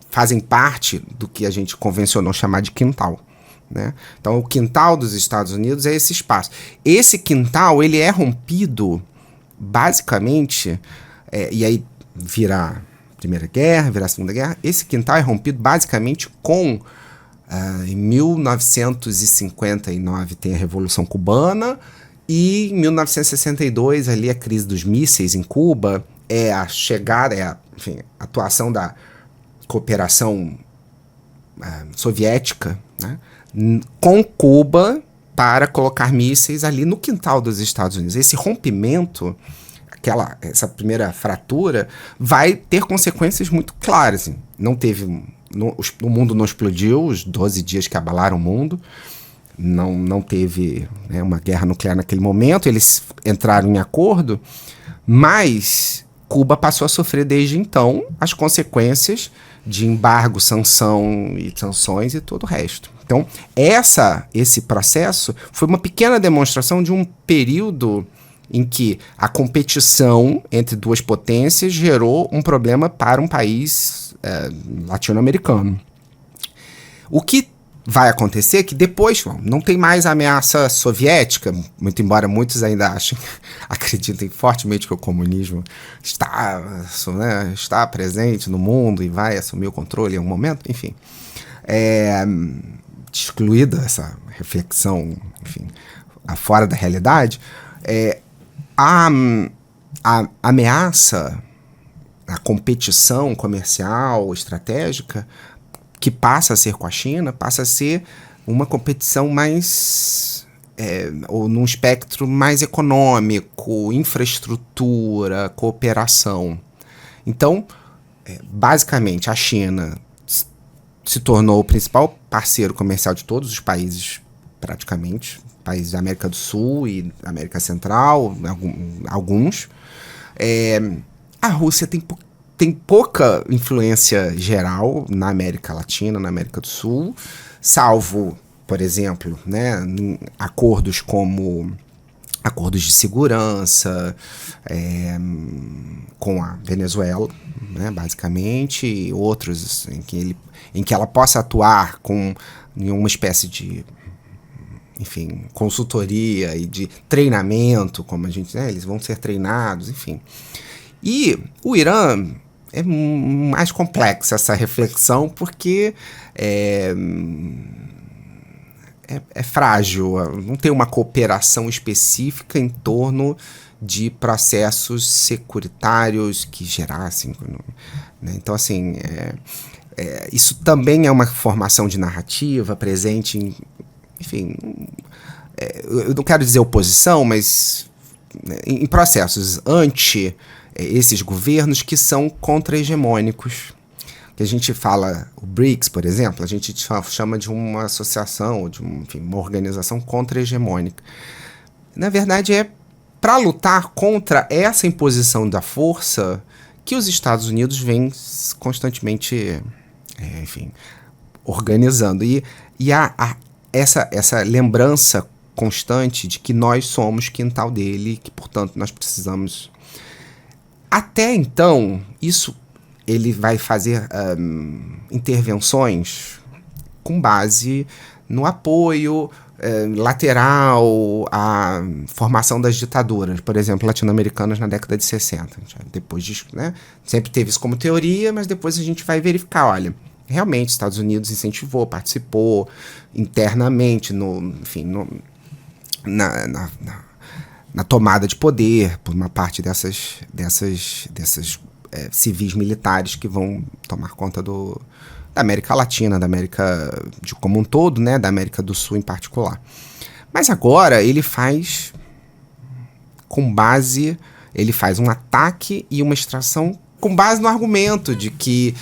Speaker 2: fazem parte do que a gente convencionou chamar de quintal, né? Então, o quintal dos Estados Unidos é esse espaço. Esse quintal, ele é rompido, basicamente, e aí vira a Primeira Guerra, vira a Segunda Guerra, esse quintal é rompido basicamente em 1959 tem a Revolução Cubana, e em 1962, ali a crise dos mísseis em Cuba, a chegada, enfim, a atuação da cooperação soviética, né, com Cuba para colocar mísseis ali no quintal dos Estados Unidos. Esse rompimento, essa primeira fratura, vai ter consequências muito claras. Assim. O mundo não explodiu, os 12 dias que abalaram o mundo, não teve, né, uma guerra nuclear naquele momento, eles entraram em acordo, mas Cuba passou a sofrer desde então as consequências de embargo, sanções e todo o resto. Então, esse processo foi uma pequena demonstração de um período em que a competição entre duas potências gerou um problema para um país latino-americano. O que vai acontecer é que depois não tem mais ameaça soviética, muito embora muitos ainda acreditem fortemente que o comunismo está presente no mundo e vai assumir o controle em algum momento, enfim. Excluída essa reflexão, enfim, fora da realidade, a ameaça, a competição comercial, estratégica, que passa a ser com a China, passa a ser uma competição mais, ou num espectro mais econômico, infraestrutura, cooperação. Então, basicamente, a China se tornou o principal parceiro comercial de todos os países, praticamente, países da América do Sul e América Central, alguns. A Rússia tem pouca influência geral na América Latina, na América do Sul, salvo, por exemplo, né, acordos como acordos de segurança com a Venezuela, né, basicamente, e outros em que ela possa atuar em uma espécie de, enfim, consultoria e de treinamento, como a gente, né, eles vão ser treinados, enfim. E o Irã é mais complexa essa reflexão, porque é frágil, não tem uma cooperação específica em torno de processos securitários que gerassem, né? Então, assim, isso também é uma formação de narrativa presente em, enfim, eu não quero dizer oposição, mas em processos ante esses governos que são contra-hegemônicos. Que a gente fala, o BRICS, por exemplo, a gente chama de uma associação, de uma organização contra-hegemônica. Na verdade, é para lutar contra essa imposição da força que os Estados Unidos vêm constantemente, organizando. E há essa lembrança constante de que nós somos quintal dele, que, portanto, nós precisamos... Até então, ele vai fazer intervenções com base no apoio lateral à formação das ditaduras, por exemplo, latino-americanas na década de 60. Depois disso, né, sempre teve isso como teoria, mas depois a gente vai verificar, olha, realmente os Estados Unidos incentivou, participou internamente na tomada de poder por uma parte dessas civis militares que vão tomar conta da América Latina, da América como um todo, né, da América do Sul em particular. Mas agora ele faz um ataque e uma extração com base no argumento de que,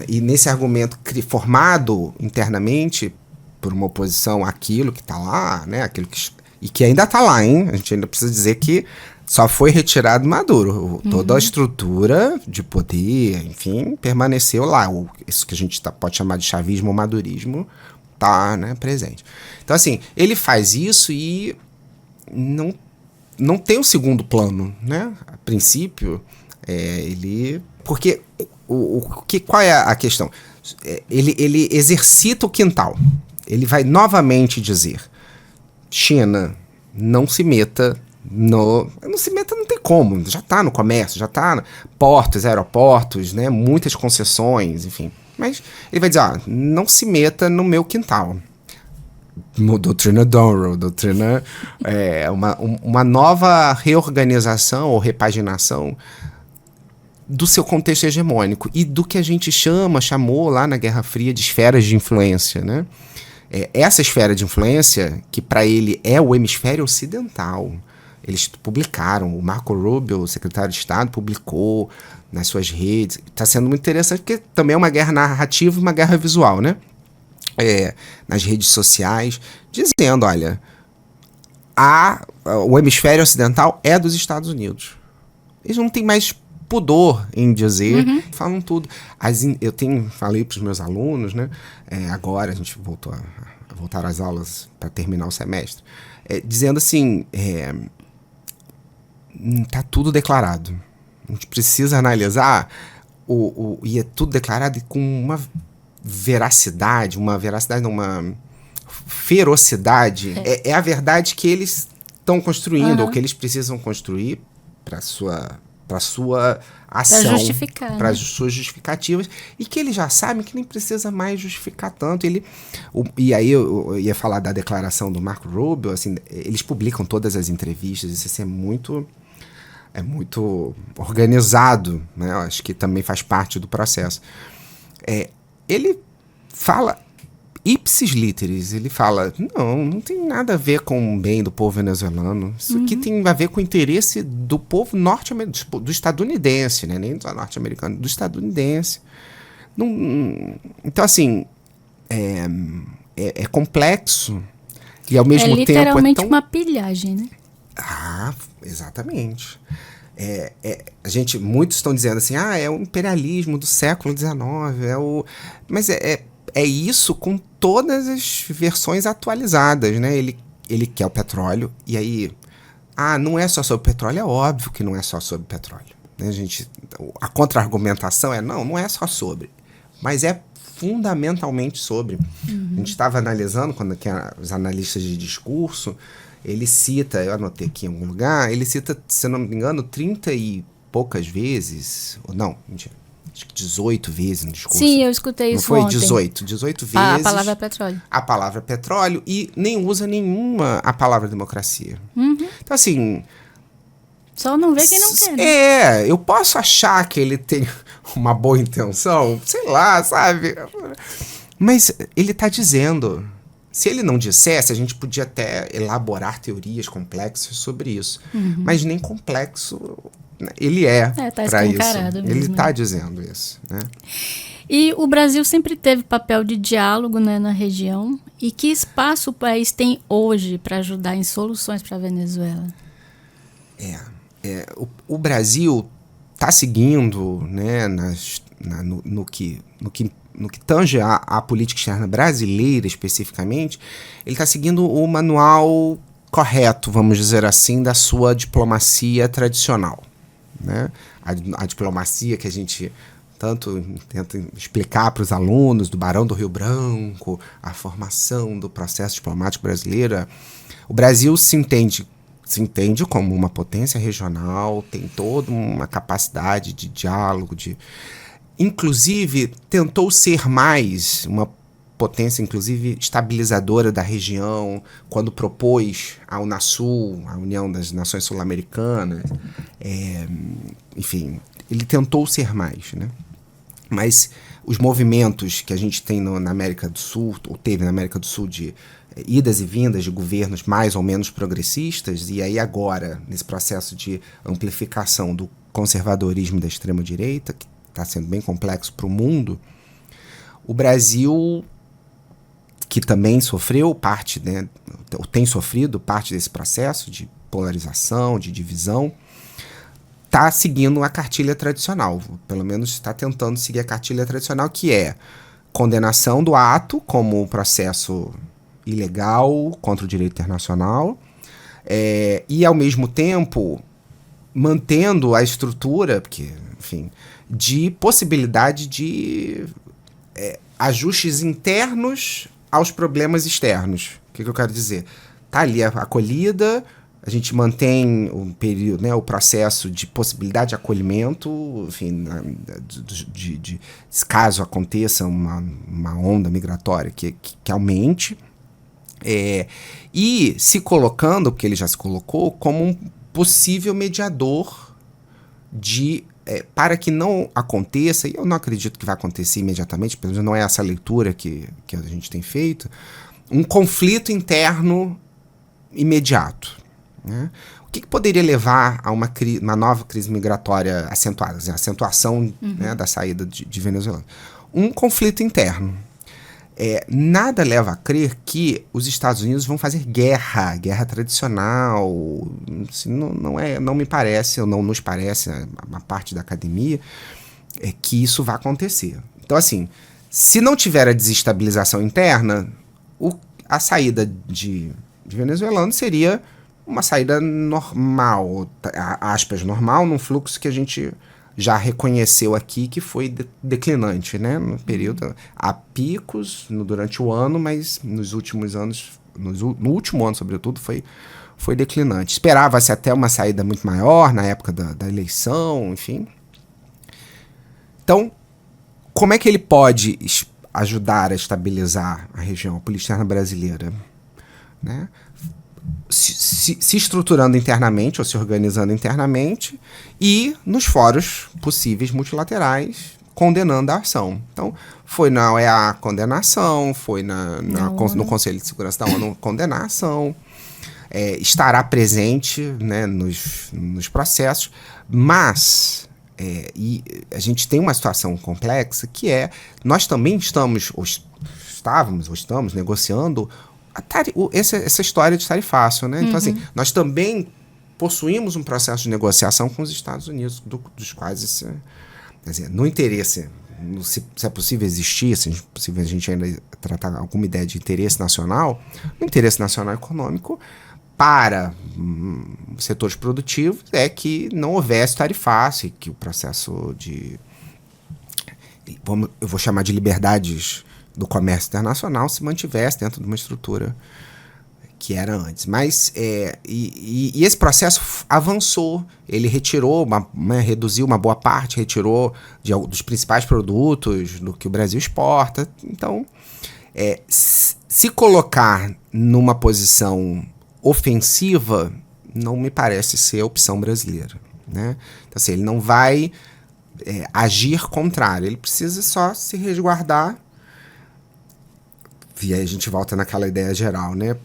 Speaker 2: e nesse argumento formado internamente por uma oposição àquilo que está lá, né, e que ainda está lá, hein? A gente ainda precisa dizer que só foi retirado Maduro. Toda a estrutura de poder, enfim, permaneceu lá. Isso que a gente pode chamar de chavismo ou madurismo está, né, presente. Então, assim, ele faz isso e não tem um segundo plano, né? A princípio, porque qual é a questão? Ele exercita o quintal. Ele vai novamente dizer: China, não se meta não se meta, não tem como, já está no comércio, já está portos, aeroportos, né, muitas concessões, enfim. Mas ele vai dizer, não se meta no meu quintal. Doutrina Monroe, uma nova reorganização ou repaginação do seu contexto hegemônico e do que a gente chamou lá na Guerra Fria de esferas de influência, né? Essa esfera de influência, que para ele é o hemisfério ocidental, eles publicaram, o Marco Rubio, o secretário de Estado, publicou nas suas redes. Está sendo muito interessante porque também é uma guerra narrativa e uma guerra visual, né? Nas redes sociais, dizendo, olha, o hemisfério ocidental é dos Estados Unidos. Eles não têm mais pudor em dizer, falam tudo. Falei para os meus alunos, né? Agora a gente voltar às aulas para terminar o semestre, dizendo assim, tá tudo declarado. A gente precisa analisar e é tudo declarado com uma veracidade, uma ferocidade. É a verdade que eles estão construindo, ou que eles precisam construir para sua ação,
Speaker 1: para justificar,
Speaker 2: para as suas justificativas, e que eles já sabem que nem precisa mais justificar tanto. E aí eu ia falar da declaração do Marco Rubio, assim, eles publicam todas as entrevistas, isso assim, é muito organizado, né? Eu acho que também faz parte do processo. Ele fala ipsis literis, ele fala, não tem nada a ver com o bem do povo venezuelano, isso aqui tem a ver com o interesse do povo norte-americano, do estadunidense, né? Nem do norte-americano, do estadunidense. Então, assim, é complexo e ao mesmo tempo é
Speaker 1: literalmente
Speaker 2: tão...
Speaker 1: uma pilhagem, né?
Speaker 2: Exatamente. Muitos estão dizendo assim, é o imperialismo do século XIX, mas é isso com todas as versões atualizadas, né? Ele quer o petróleo, e aí, não é só sobre petróleo, é óbvio que não é só sobre petróleo, né? A contra-argumentação não é só sobre, mas é fundamentalmente sobre. A gente estava analisando, quando os analistas de discurso, ele cita, eu anotei aqui em algum lugar, ele cita, se eu não me engano, 30 e poucas vezes, não, mentira, acho que 18 vezes no discurso.
Speaker 1: Sim, eu escutei isso ontem.
Speaker 2: Não foi 18 vezes.
Speaker 1: A palavra petróleo.
Speaker 2: A palavra petróleo e nem usa nenhuma a palavra democracia. Então, assim...
Speaker 1: Só não vê quem não quer, né?
Speaker 2: Eu posso achar que ele tem uma boa intenção, sei lá, sabe? Mas ele está dizendo... Se ele não dissesse, a gente podia até elaborar teorias complexas sobre isso. Mas nem complexo ele
Speaker 1: tá
Speaker 2: para isso.
Speaker 1: mesmo,
Speaker 2: Ele está dizendo isso, né?
Speaker 1: E o Brasil sempre teve papel de diálogo, né, na região. E que espaço o país tem hoje para ajudar em soluções para a Venezuela?
Speaker 2: O Brasil está seguindo, né, no que tange a política externa brasileira especificamente, ele está seguindo o manual correto, vamos dizer assim, da sua diplomacia tradicional, né? A diplomacia que a gente tanto tenta explicar para os alunos do Barão do Rio Branco, a formação do processo diplomático brasileiro. O Brasil se entende como uma potência regional, tem toda uma capacidade de diálogo, inclusive tentou ser mais uma potência, inclusive estabilizadora da região, quando propôs a Unasul, a União das Nações Sul-Americanas. Enfim, ele tentou ser mais, né? Mas os movimentos que a gente tem na América do Sul, ou teve na América do Sul, de idas e vindas de governos mais ou menos progressistas, e aí agora, nesse processo de amplificação do conservadorismo da extrema-direita, que está sendo bem complexo para o mundo, o Brasil, que também sofreu parte, né, ou tem sofrido parte desse processo de polarização, de divisão, está seguindo a cartilha tradicional, pelo menos está tentando seguir a cartilha tradicional, que é condenação do ato como processo ilegal contra o direito internacional, e ao mesmo tempo mantendo a estrutura, porque, enfim, de possibilidade de ajustes internos aos problemas externos. O que eu quero dizer? Está ali a acolhida, a gente mantém o período, né, o processo de possibilidade de acolhimento, enfim, caso aconteça uma onda migratória que aumente, e se colocando, porque ele já se colocou, como um possível mediador para que não aconteça, e eu não acredito que vai acontecer imediatamente, pelo menos não é essa leitura que a gente tem feito, um conflito interno imediato, né? O que poderia levar a uma nova crise migratória acentuada, a acentuação, né, da saída de venezuelanos? Um conflito interno. Nada leva a crer que os Estados Unidos vão fazer guerra tradicional. Assim, não me parece, ou não nos parece, a parte da academia, que isso vai acontecer. Então, assim, se não tiver a desestabilização interna, a saída de venezuelanos seria uma saída normal, aspas, normal, num fluxo que a gente já reconheceu aqui que foi declinante, né? No período, há picos durante o ano, mas nos últimos anos, no último ano, sobretudo, foi declinante. Esperava-se até uma saída muito maior na época da eleição, enfim. Então, como é que ele pode ajudar a estabilizar a região, a política externa brasileira, né? Se estruturando internamente ou se organizando internamente e nos fóruns possíveis multilaterais condenando a ação. Então, foi na OEA a condenação, foi no Conselho de Segurança da ONU condenar a ação, estará presente, né, nos processos, mas e a gente tem uma situação complexa que nós também estamos negociando essa história de tarifaço, né? Então, assim, nós também possuímos um processo de negociação com os Estados Unidos, dos quais, quer dizer, no interesse, se é possível existir, se é possível a gente ainda tratar alguma ideia de interesse nacional, o interesse nacional econômico para setores produtivos é que não houvesse tarifaço e que o processo eu vou chamar de liberdades do comércio internacional se mantivesse dentro de uma estrutura que era antes. Mas e esse processo avançou. Ele retirou, reduziu uma boa parte, retirou dos principais produtos do que o Brasil exporta. Então, se colocar numa posição ofensiva não me parece ser a opção brasileira, né? Então, assim, ele não vai agir contrário, ele precisa só se resguardar. E aí a gente volta naquela ideia geral, né?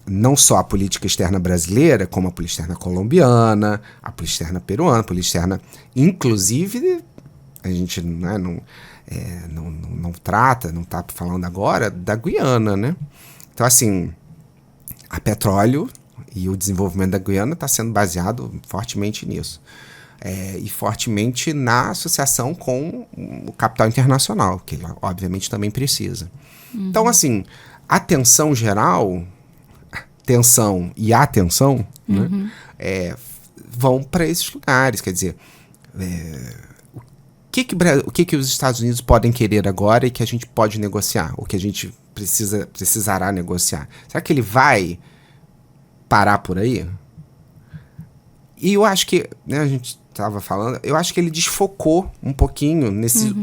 Speaker 2: Não só a política externa brasileira, como a política externa colombiana, a política externa peruana, a política externa, inclusive, a gente não trata, não está falando agora, da Guiana, né? Então, assim, a petróleo e o desenvolvimento da Guiana está sendo baseado fortemente nisso. E fortemente na associação com o capital internacional, que obviamente também precisa. Então, assim, a tensão geral, tensão e atenção, né, vão para esses lugares. Quer dizer, o que os Estados Unidos podem querer agora e que a gente pode negociar, ou que a gente precisará negociar? Será que ele vai parar por aí? E eu acho que, né, a gente estava falando, eu acho que ele desfocou um pouquinho nesse...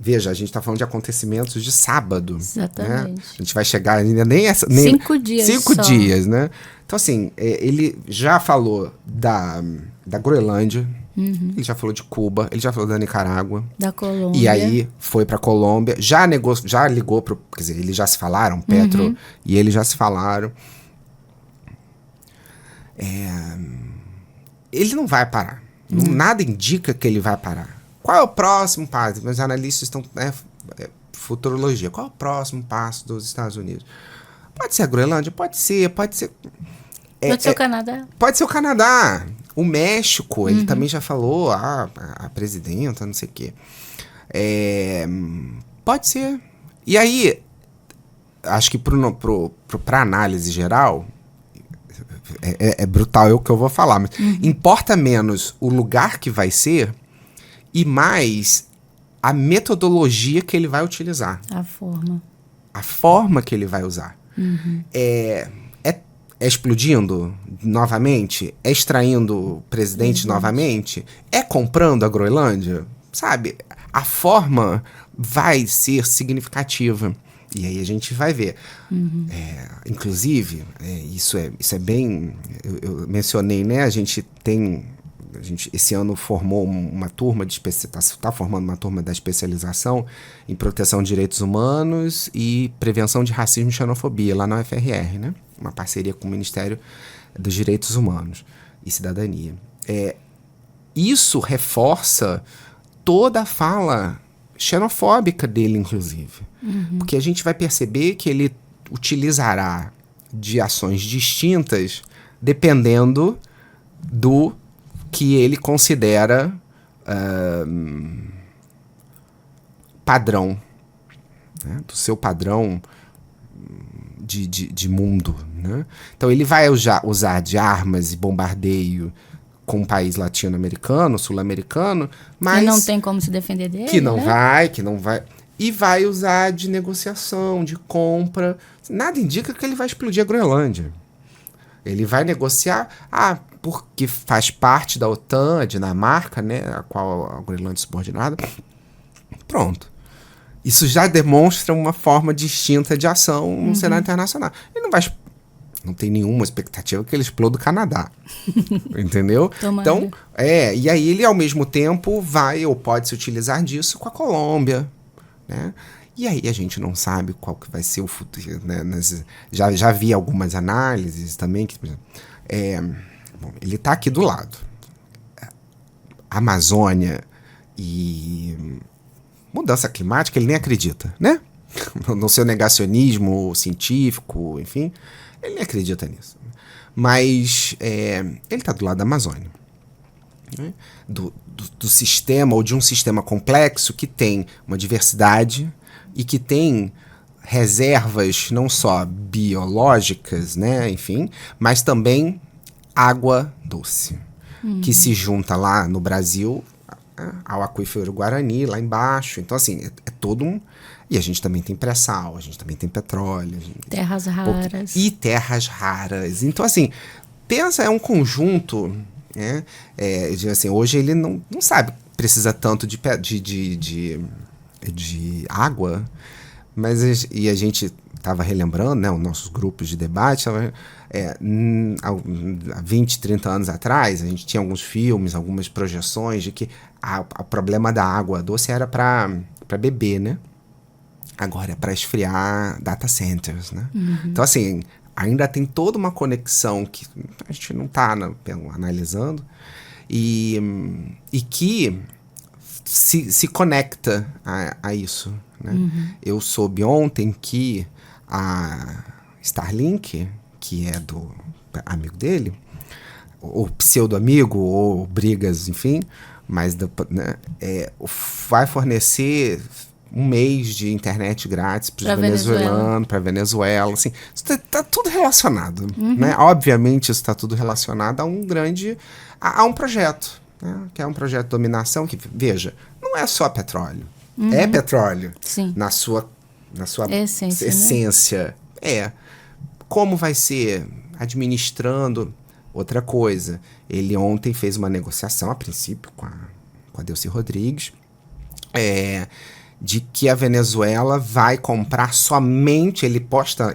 Speaker 2: Veja, a gente está falando de acontecimentos de sábado.
Speaker 1: Exatamente.
Speaker 2: Né? A gente vai chegar ainda nem
Speaker 1: 5 dias
Speaker 2: 5
Speaker 1: só.
Speaker 2: dias, né? Então, assim, ele já falou da Groenlândia, ele já falou de Cuba, ele já falou da Nicarágua.
Speaker 1: Da Colômbia.
Speaker 2: E aí foi para Colômbia, já ligou pro... Quer dizer, eles já se falaram, Petro e eles já se falaram. Ele não vai parar. Nada indica que ele vai parar. Qual é o próximo passo? Meus analistas estão... futurologia. Qual é o próximo passo dos Estados Unidos? Pode ser a Groenlândia? Pode ser.
Speaker 1: Pode ser o Canadá?
Speaker 2: Pode ser o Canadá. O México, ele também já falou, a presidenta, não sei o quê. Pode ser. E aí, acho que para análise geral... É brutal o que eu vou falar, mas importa menos o lugar que vai ser e mais a metodologia que ele vai utilizar. A forma que ele vai usar. É explodindo novamente? É extraindo o presidente novamente? É comprando a Groenlândia? Sabe? A forma vai ser significativa. E aí a gente vai ver. Inclusive, isso é bem... Eu mencionei, né? A gente esse ano formou uma turma está formando uma turma da especialização em proteção de direitos humanos e prevenção de racismo e xenofobia, lá na UFRR, né? Uma parceria com o Ministério dos Direitos Humanos e Cidadania. Isso reforça toda a fala xenofóbica dele, inclusive. Porque a gente vai perceber que ele utilizará de ações distintas dependendo do que ele considera padrão, né? Do seu padrão de mundo, né? Então ele vai usar de armas e bombardeio com um país latino-americano, sul-americano, mas...
Speaker 1: Que não tem como se defender dele,
Speaker 2: que não
Speaker 1: né?
Speaker 2: vai... E vai usar de negociação, de compra. Nada indica que ele vai explodir a Groenlândia. Ele vai negociar, porque faz parte da OTAN, a Dinamarca, né, a qual a Groenlândia é subordinada. Pronto. Isso já demonstra uma forma distinta de ação no cenário internacional. Ele não tem nenhuma expectativa que ele exploda o Canadá. Entendeu?
Speaker 1: Tomara.
Speaker 2: Então, e aí ele ao mesmo tempo vai ou pode se utilizar disso com a Colômbia, né? E aí a gente não sabe qual que vai ser o futuro, né? Já vi algumas análises também, que, por exemplo, ele está aqui do lado. Amazônia e mudança climática, ele nem acredita, né? No seu negacionismo científico, enfim, ele nem acredita nisso. Mas ele está do lado da Amazônia, né? Do sistema, ou de um sistema complexo que tem uma diversidade e que tem reservas não só biológicas, né, enfim, mas também água doce, que se junta lá no Brasil ao aquífero Guarani, lá embaixo. Então, assim, E a gente também tem pré-sal, a gente também tem petróleo.
Speaker 1: Terras raras.
Speaker 2: E terras raras. Então, assim, pensa, é um conjunto, né? Assim, hoje ele não sabe, precisa tanto de água, mas a gente estava relembrando, né, os nossos grupos de debate, há 20, 30 anos atrás, a gente tinha alguns filmes, algumas projeções de que o problema da água doce era para beber, né? Agora é para esfriar data centers, né? Então, assim, ainda tem toda uma conexão que a gente não está analisando e que se conecta a isso, né? Eu soube ontem que a Starlink, que é do amigo dele, ou pseudo-amigo, ou brigas, enfim, mas né, vai fornecer 1 mês de internet grátis para os venezuelanos, para a Venezuela, assim, está tudo relacionado, né? Obviamente isso está tudo relacionado a um projeto, né? Que é um projeto de dominação que, veja, não é só petróleo, é petróleo.
Speaker 1: Sim.
Speaker 2: na sua
Speaker 1: essência,
Speaker 2: né? Como vai ser administrando outra coisa. Ele ontem fez uma negociação, a princípio, com a Delcy Rodrigues, de que a Venezuela vai comprar somente, ele posta,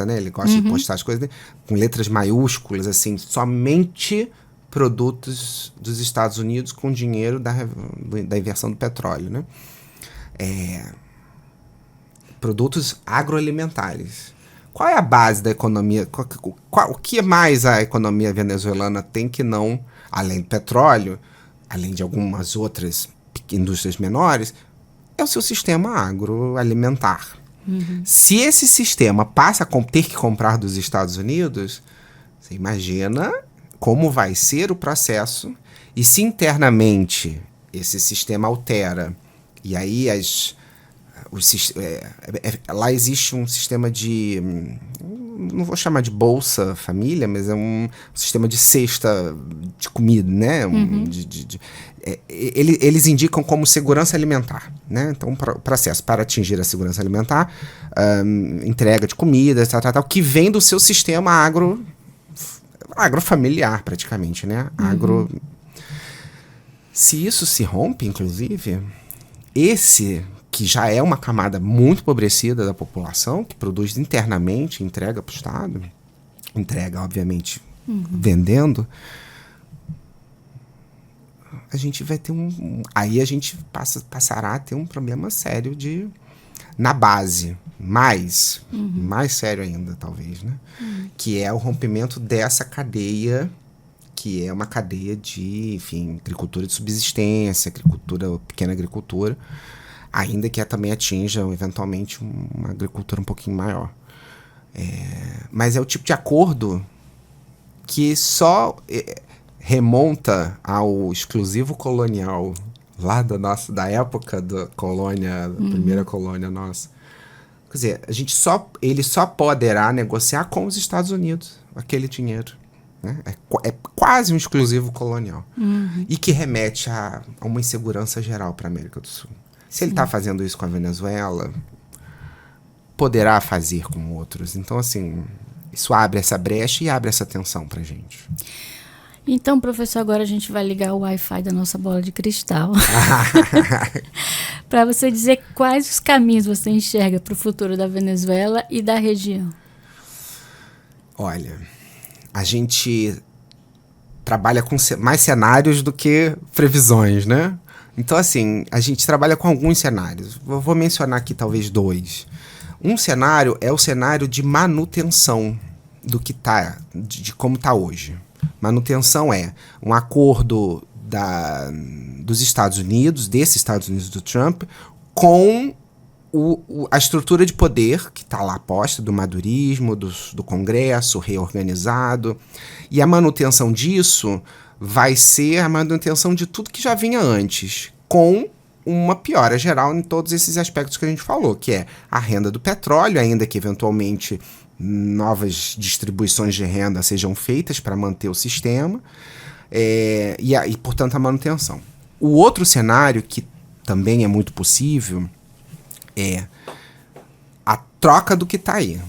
Speaker 2: né? Ele gosta de postar as coisas com letras maiúsculas, assim, somente produtos dos Estados Unidos com dinheiro da inversão do petróleo, né? Produtos agroalimentares. Qual é a base da economia? O que mais a economia venezuelana tem que não, além do petróleo, além de algumas outras indústrias menores, é o seu sistema agroalimentar. Se esse sistema passa a ter que comprar dos Estados Unidos, você imagina como vai ser o processo e se internamente esse sistema altera. E aí lá existe um sistema de, não vou chamar de Bolsa Família, mas é um sistema de cesta de comida, né? Eles indicam como segurança alimentar, né? Então, o processo para atingir a segurança alimentar, entrega de comida, tal, que vem do seu sistema agrofamiliar, praticamente, né? Se isso se rompe, inclusive, que já é uma camada muito empobrecida da população, que produz internamente, entrega para o Estado, entrega, obviamente, vendendo, a gente vai ter aí a gente passará a ter um problema sério na base, mais sério ainda, talvez, né? Que é o rompimento dessa cadeia, que é uma cadeia de, enfim, agricultura de subsistência, pequena agricultura, ainda que também atinja, eventualmente, uma agricultura um pouquinho maior. Mas é o tipo de acordo que só remonta ao exclusivo colonial lá da época da colônia, da primeira colônia nossa. Quer dizer, ele só poderá negociar com os Estados Unidos aquele dinheiro. Né? É quase um exclusivo colonial. E que remete a uma insegurança geral para a América do Sul. Se ele está fazendo isso com a Venezuela, poderá fazer com outros. Então, assim, isso abre essa brecha e abre essa tensão para a gente.
Speaker 1: Então, professor, agora a gente vai ligar o Wi-Fi da nossa bola de cristal. Para você dizer quais os caminhos você enxerga para o futuro da Venezuela e da região.
Speaker 2: Olha, a gente trabalha com mais cenários do que previsões, né? Então, assim, a gente trabalha com alguns cenários. Vou mencionar aqui talvez 2. Um cenário é o cenário de manutenção do que tá, de como está hoje. Manutenção é um acordo dos Estados Unidos, desses Estados Unidos do Trump, com a estrutura de poder que está lá posta, do madurismo, do Congresso reorganizado. E a manutenção disso vai ser a manutenção de tudo que já vinha antes, com uma piora geral em todos esses aspectos que a gente falou, que é a renda do petróleo, ainda que eventualmente novas distribuições de renda sejam feitas para manter o sistema, e, portanto, a manutenção. O outro cenário, que também é muito possível, a troca do que está aí.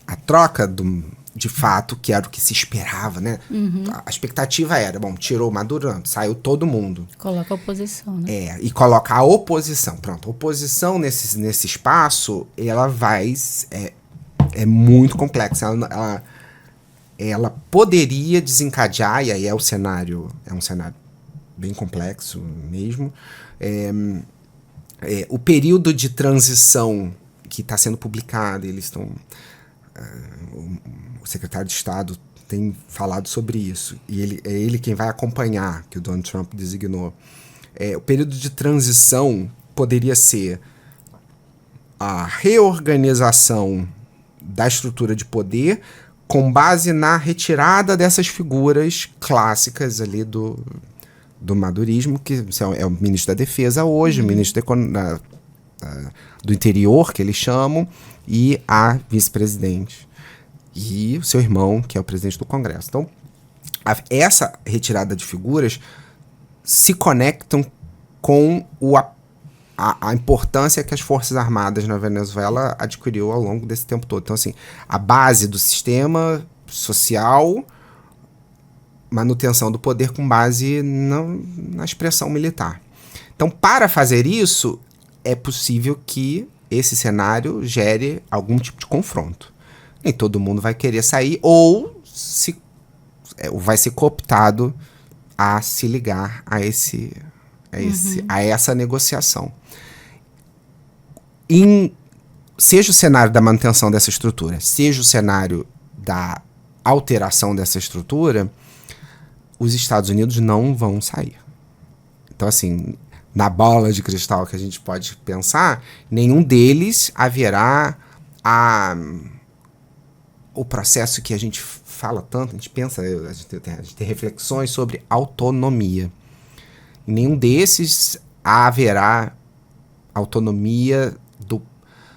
Speaker 2: A troca de fato, que era o que se esperava, né? A expectativa era, bom, tirou o Maduro, saiu todo mundo.
Speaker 1: Coloca a oposição, né?
Speaker 2: E coloca a oposição. Pronto, a oposição nesse espaço, ela vai... É muito complexa. Ela poderia desencadear, e aí é um cenário bem complexo mesmo. O período de transição que está sendo publicado, eles estão... O secretário de Estado tem falado sobre isso, e é ele quem vai acompanhar, que o Donald Trump designou. O período de transição poderia ser a reorganização da estrutura de poder com base na retirada dessas figuras clássicas ali do madurismo, que é o ministro da Defesa hoje, o ministro do Interior, que eles chamam, e a vice-presidente. E o seu irmão, que é o presidente do Congresso. Então, essa retirada de figuras se conectam com a importância que as Forças Armadas na Venezuela adquiriu ao longo desse tempo todo. Então, assim, a base do sistema social, manutenção do poder com base na expressão militar. Então, para fazer isso, é possível que esse cenário gere algum tipo de confronto. Nem todo mundo vai querer sair, ou vai ser cooptado a se ligar a essa negociação. Seja o cenário da manutenção dessa estrutura, seja o cenário da alteração dessa estrutura, os Estados Unidos não vão sair. Então, assim, na bola de cristal que a gente pode pensar, nenhum deles haverá o processo que a gente fala tanto, a gente pensa, a gente tem reflexões sobre autonomia. Em nenhum desses haverá autonomia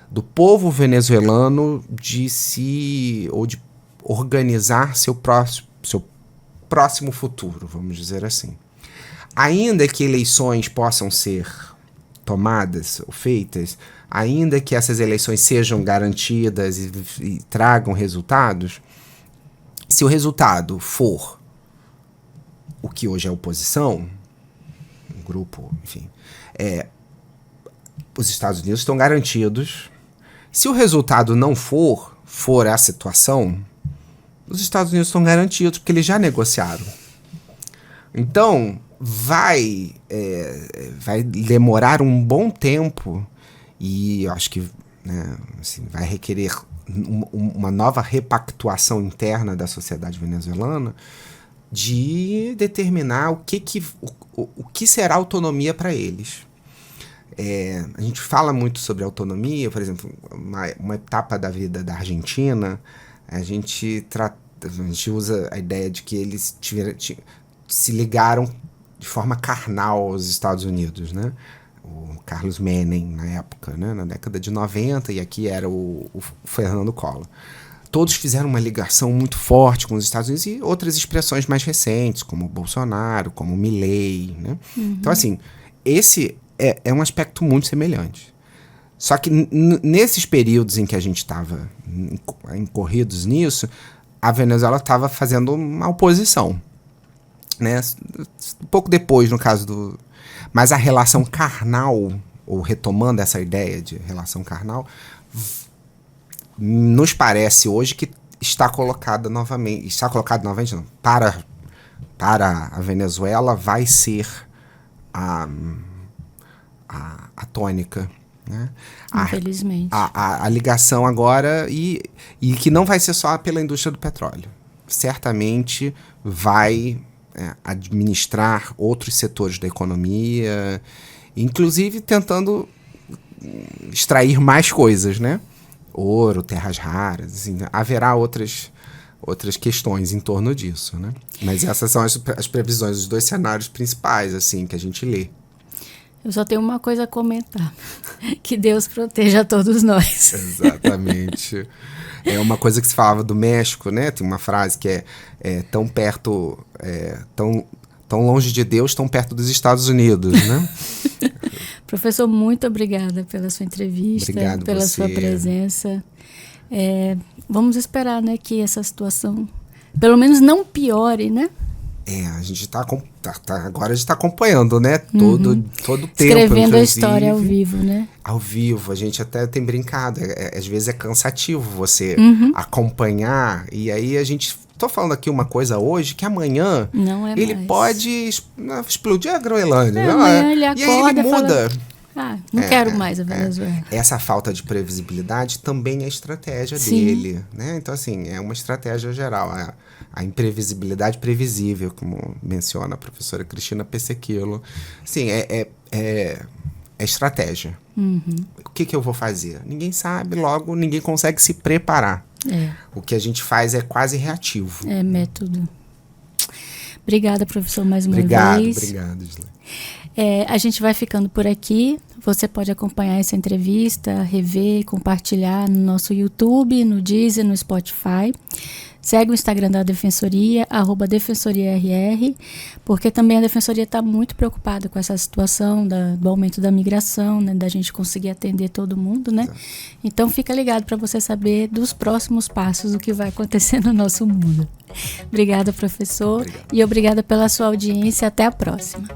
Speaker 2: do povo venezuelano de organizar seu próximo futuro, vamos dizer assim. Ainda que eleições possam ser tomadas ou feitas, ainda que essas eleições sejam garantidas e tragam resultados, se o resultado for o que hoje é oposição, um grupo, enfim, os Estados Unidos estão garantidos. Se o resultado não for a situação, os Estados Unidos estão garantidos, porque eles já negociaram. Então, vai demorar um bom tempo, e eu acho que, né, assim, vai requerer uma nova repactuação interna da sociedade venezuelana de determinar o que será autonomia para eles. A gente fala muito sobre autonomia, por exemplo, uma etapa da vida da Argentina, a gente usa a ideia de que eles se ligaram de forma carnal aos Estados Unidos, né? O Carlos Menem, na época, né? Na década de 90, e aqui era o Fernando Collor. Todos fizeram uma ligação muito forte com os Estados Unidos, e outras expressões mais recentes, como o Bolsonaro, como o Milei, né? Então, assim, esse é um aspecto muito semelhante. Só que nesses períodos em que a gente estava incorridos nisso, a Venezuela estava fazendo uma oposição, né? Um pouco depois, no caso mas a relação carnal, ou retomando essa ideia de relação carnal, nos parece hoje que está colocado novamente não, para a Venezuela vai ser a tônica, né?
Speaker 1: Infelizmente.
Speaker 2: A ligação agora, e que não vai ser só pela indústria do petróleo. Certamente vai administrar outros setores da economia, inclusive tentando extrair mais coisas, né? Ouro, terras raras, assim, haverá outras questões em torno disso, né? Mas essas são as previsões dos dois cenários principais, assim, que a gente lê.
Speaker 1: Eu só tenho uma coisa a comentar. Que Deus proteja a todos nós.
Speaker 2: Exatamente. É uma coisa que se falava do México, né? Tem uma frase que é tão perto, tão longe de Deus, tão perto dos Estados Unidos, né?
Speaker 1: Professor, muito obrigada pela sua entrevista,
Speaker 2: Obrigado
Speaker 1: pela
Speaker 2: você.
Speaker 1: sua presença. Vamos esperar, né, que essa situação, pelo menos, não piore, né?
Speaker 2: A gente agora a gente está acompanhando, né? Todo o tempo,
Speaker 1: escrevendo a história ao vivo, né?
Speaker 2: Ao vivo, a gente até tem brincado. Às vezes é cansativo você acompanhar. E aí a gente... Tô falando aqui uma coisa hoje que amanhã
Speaker 1: não é
Speaker 2: ele
Speaker 1: mais.
Speaker 2: Pode explodir a Groenlândia.
Speaker 1: Amanhã ele
Speaker 2: e aí ele muda.
Speaker 1: Não quero mais a Venezuela.
Speaker 2: Essa falta de previsibilidade também é estratégia
Speaker 1: Sim.
Speaker 2: dele, né? Então, assim, é uma estratégia geral. A imprevisibilidade previsível, como menciona a professora Cristina Pesequilo. Assim, é estratégia. O que eu vou fazer? Ninguém sabe, logo ninguém consegue se preparar. O que a gente faz é quase reativo.
Speaker 1: É método. Obrigada, professor, mais uma vez.
Speaker 2: Obrigado, Gisele.
Speaker 1: A gente vai ficando por aqui. Você pode acompanhar essa entrevista, rever, compartilhar no nosso YouTube, no Deezer, no Spotify. Segue o Instagram da Defensoria, @DefensoriaRR, porque também a Defensoria está muito preocupada com essa situação do aumento da migração, né, da gente conseguir atender todo mundo, né? Então fica ligado para você saber dos próximos passos, o que vai acontecer no nosso mundo. Obrigada, professor, e obrigada pela sua audiência. Até a próxima.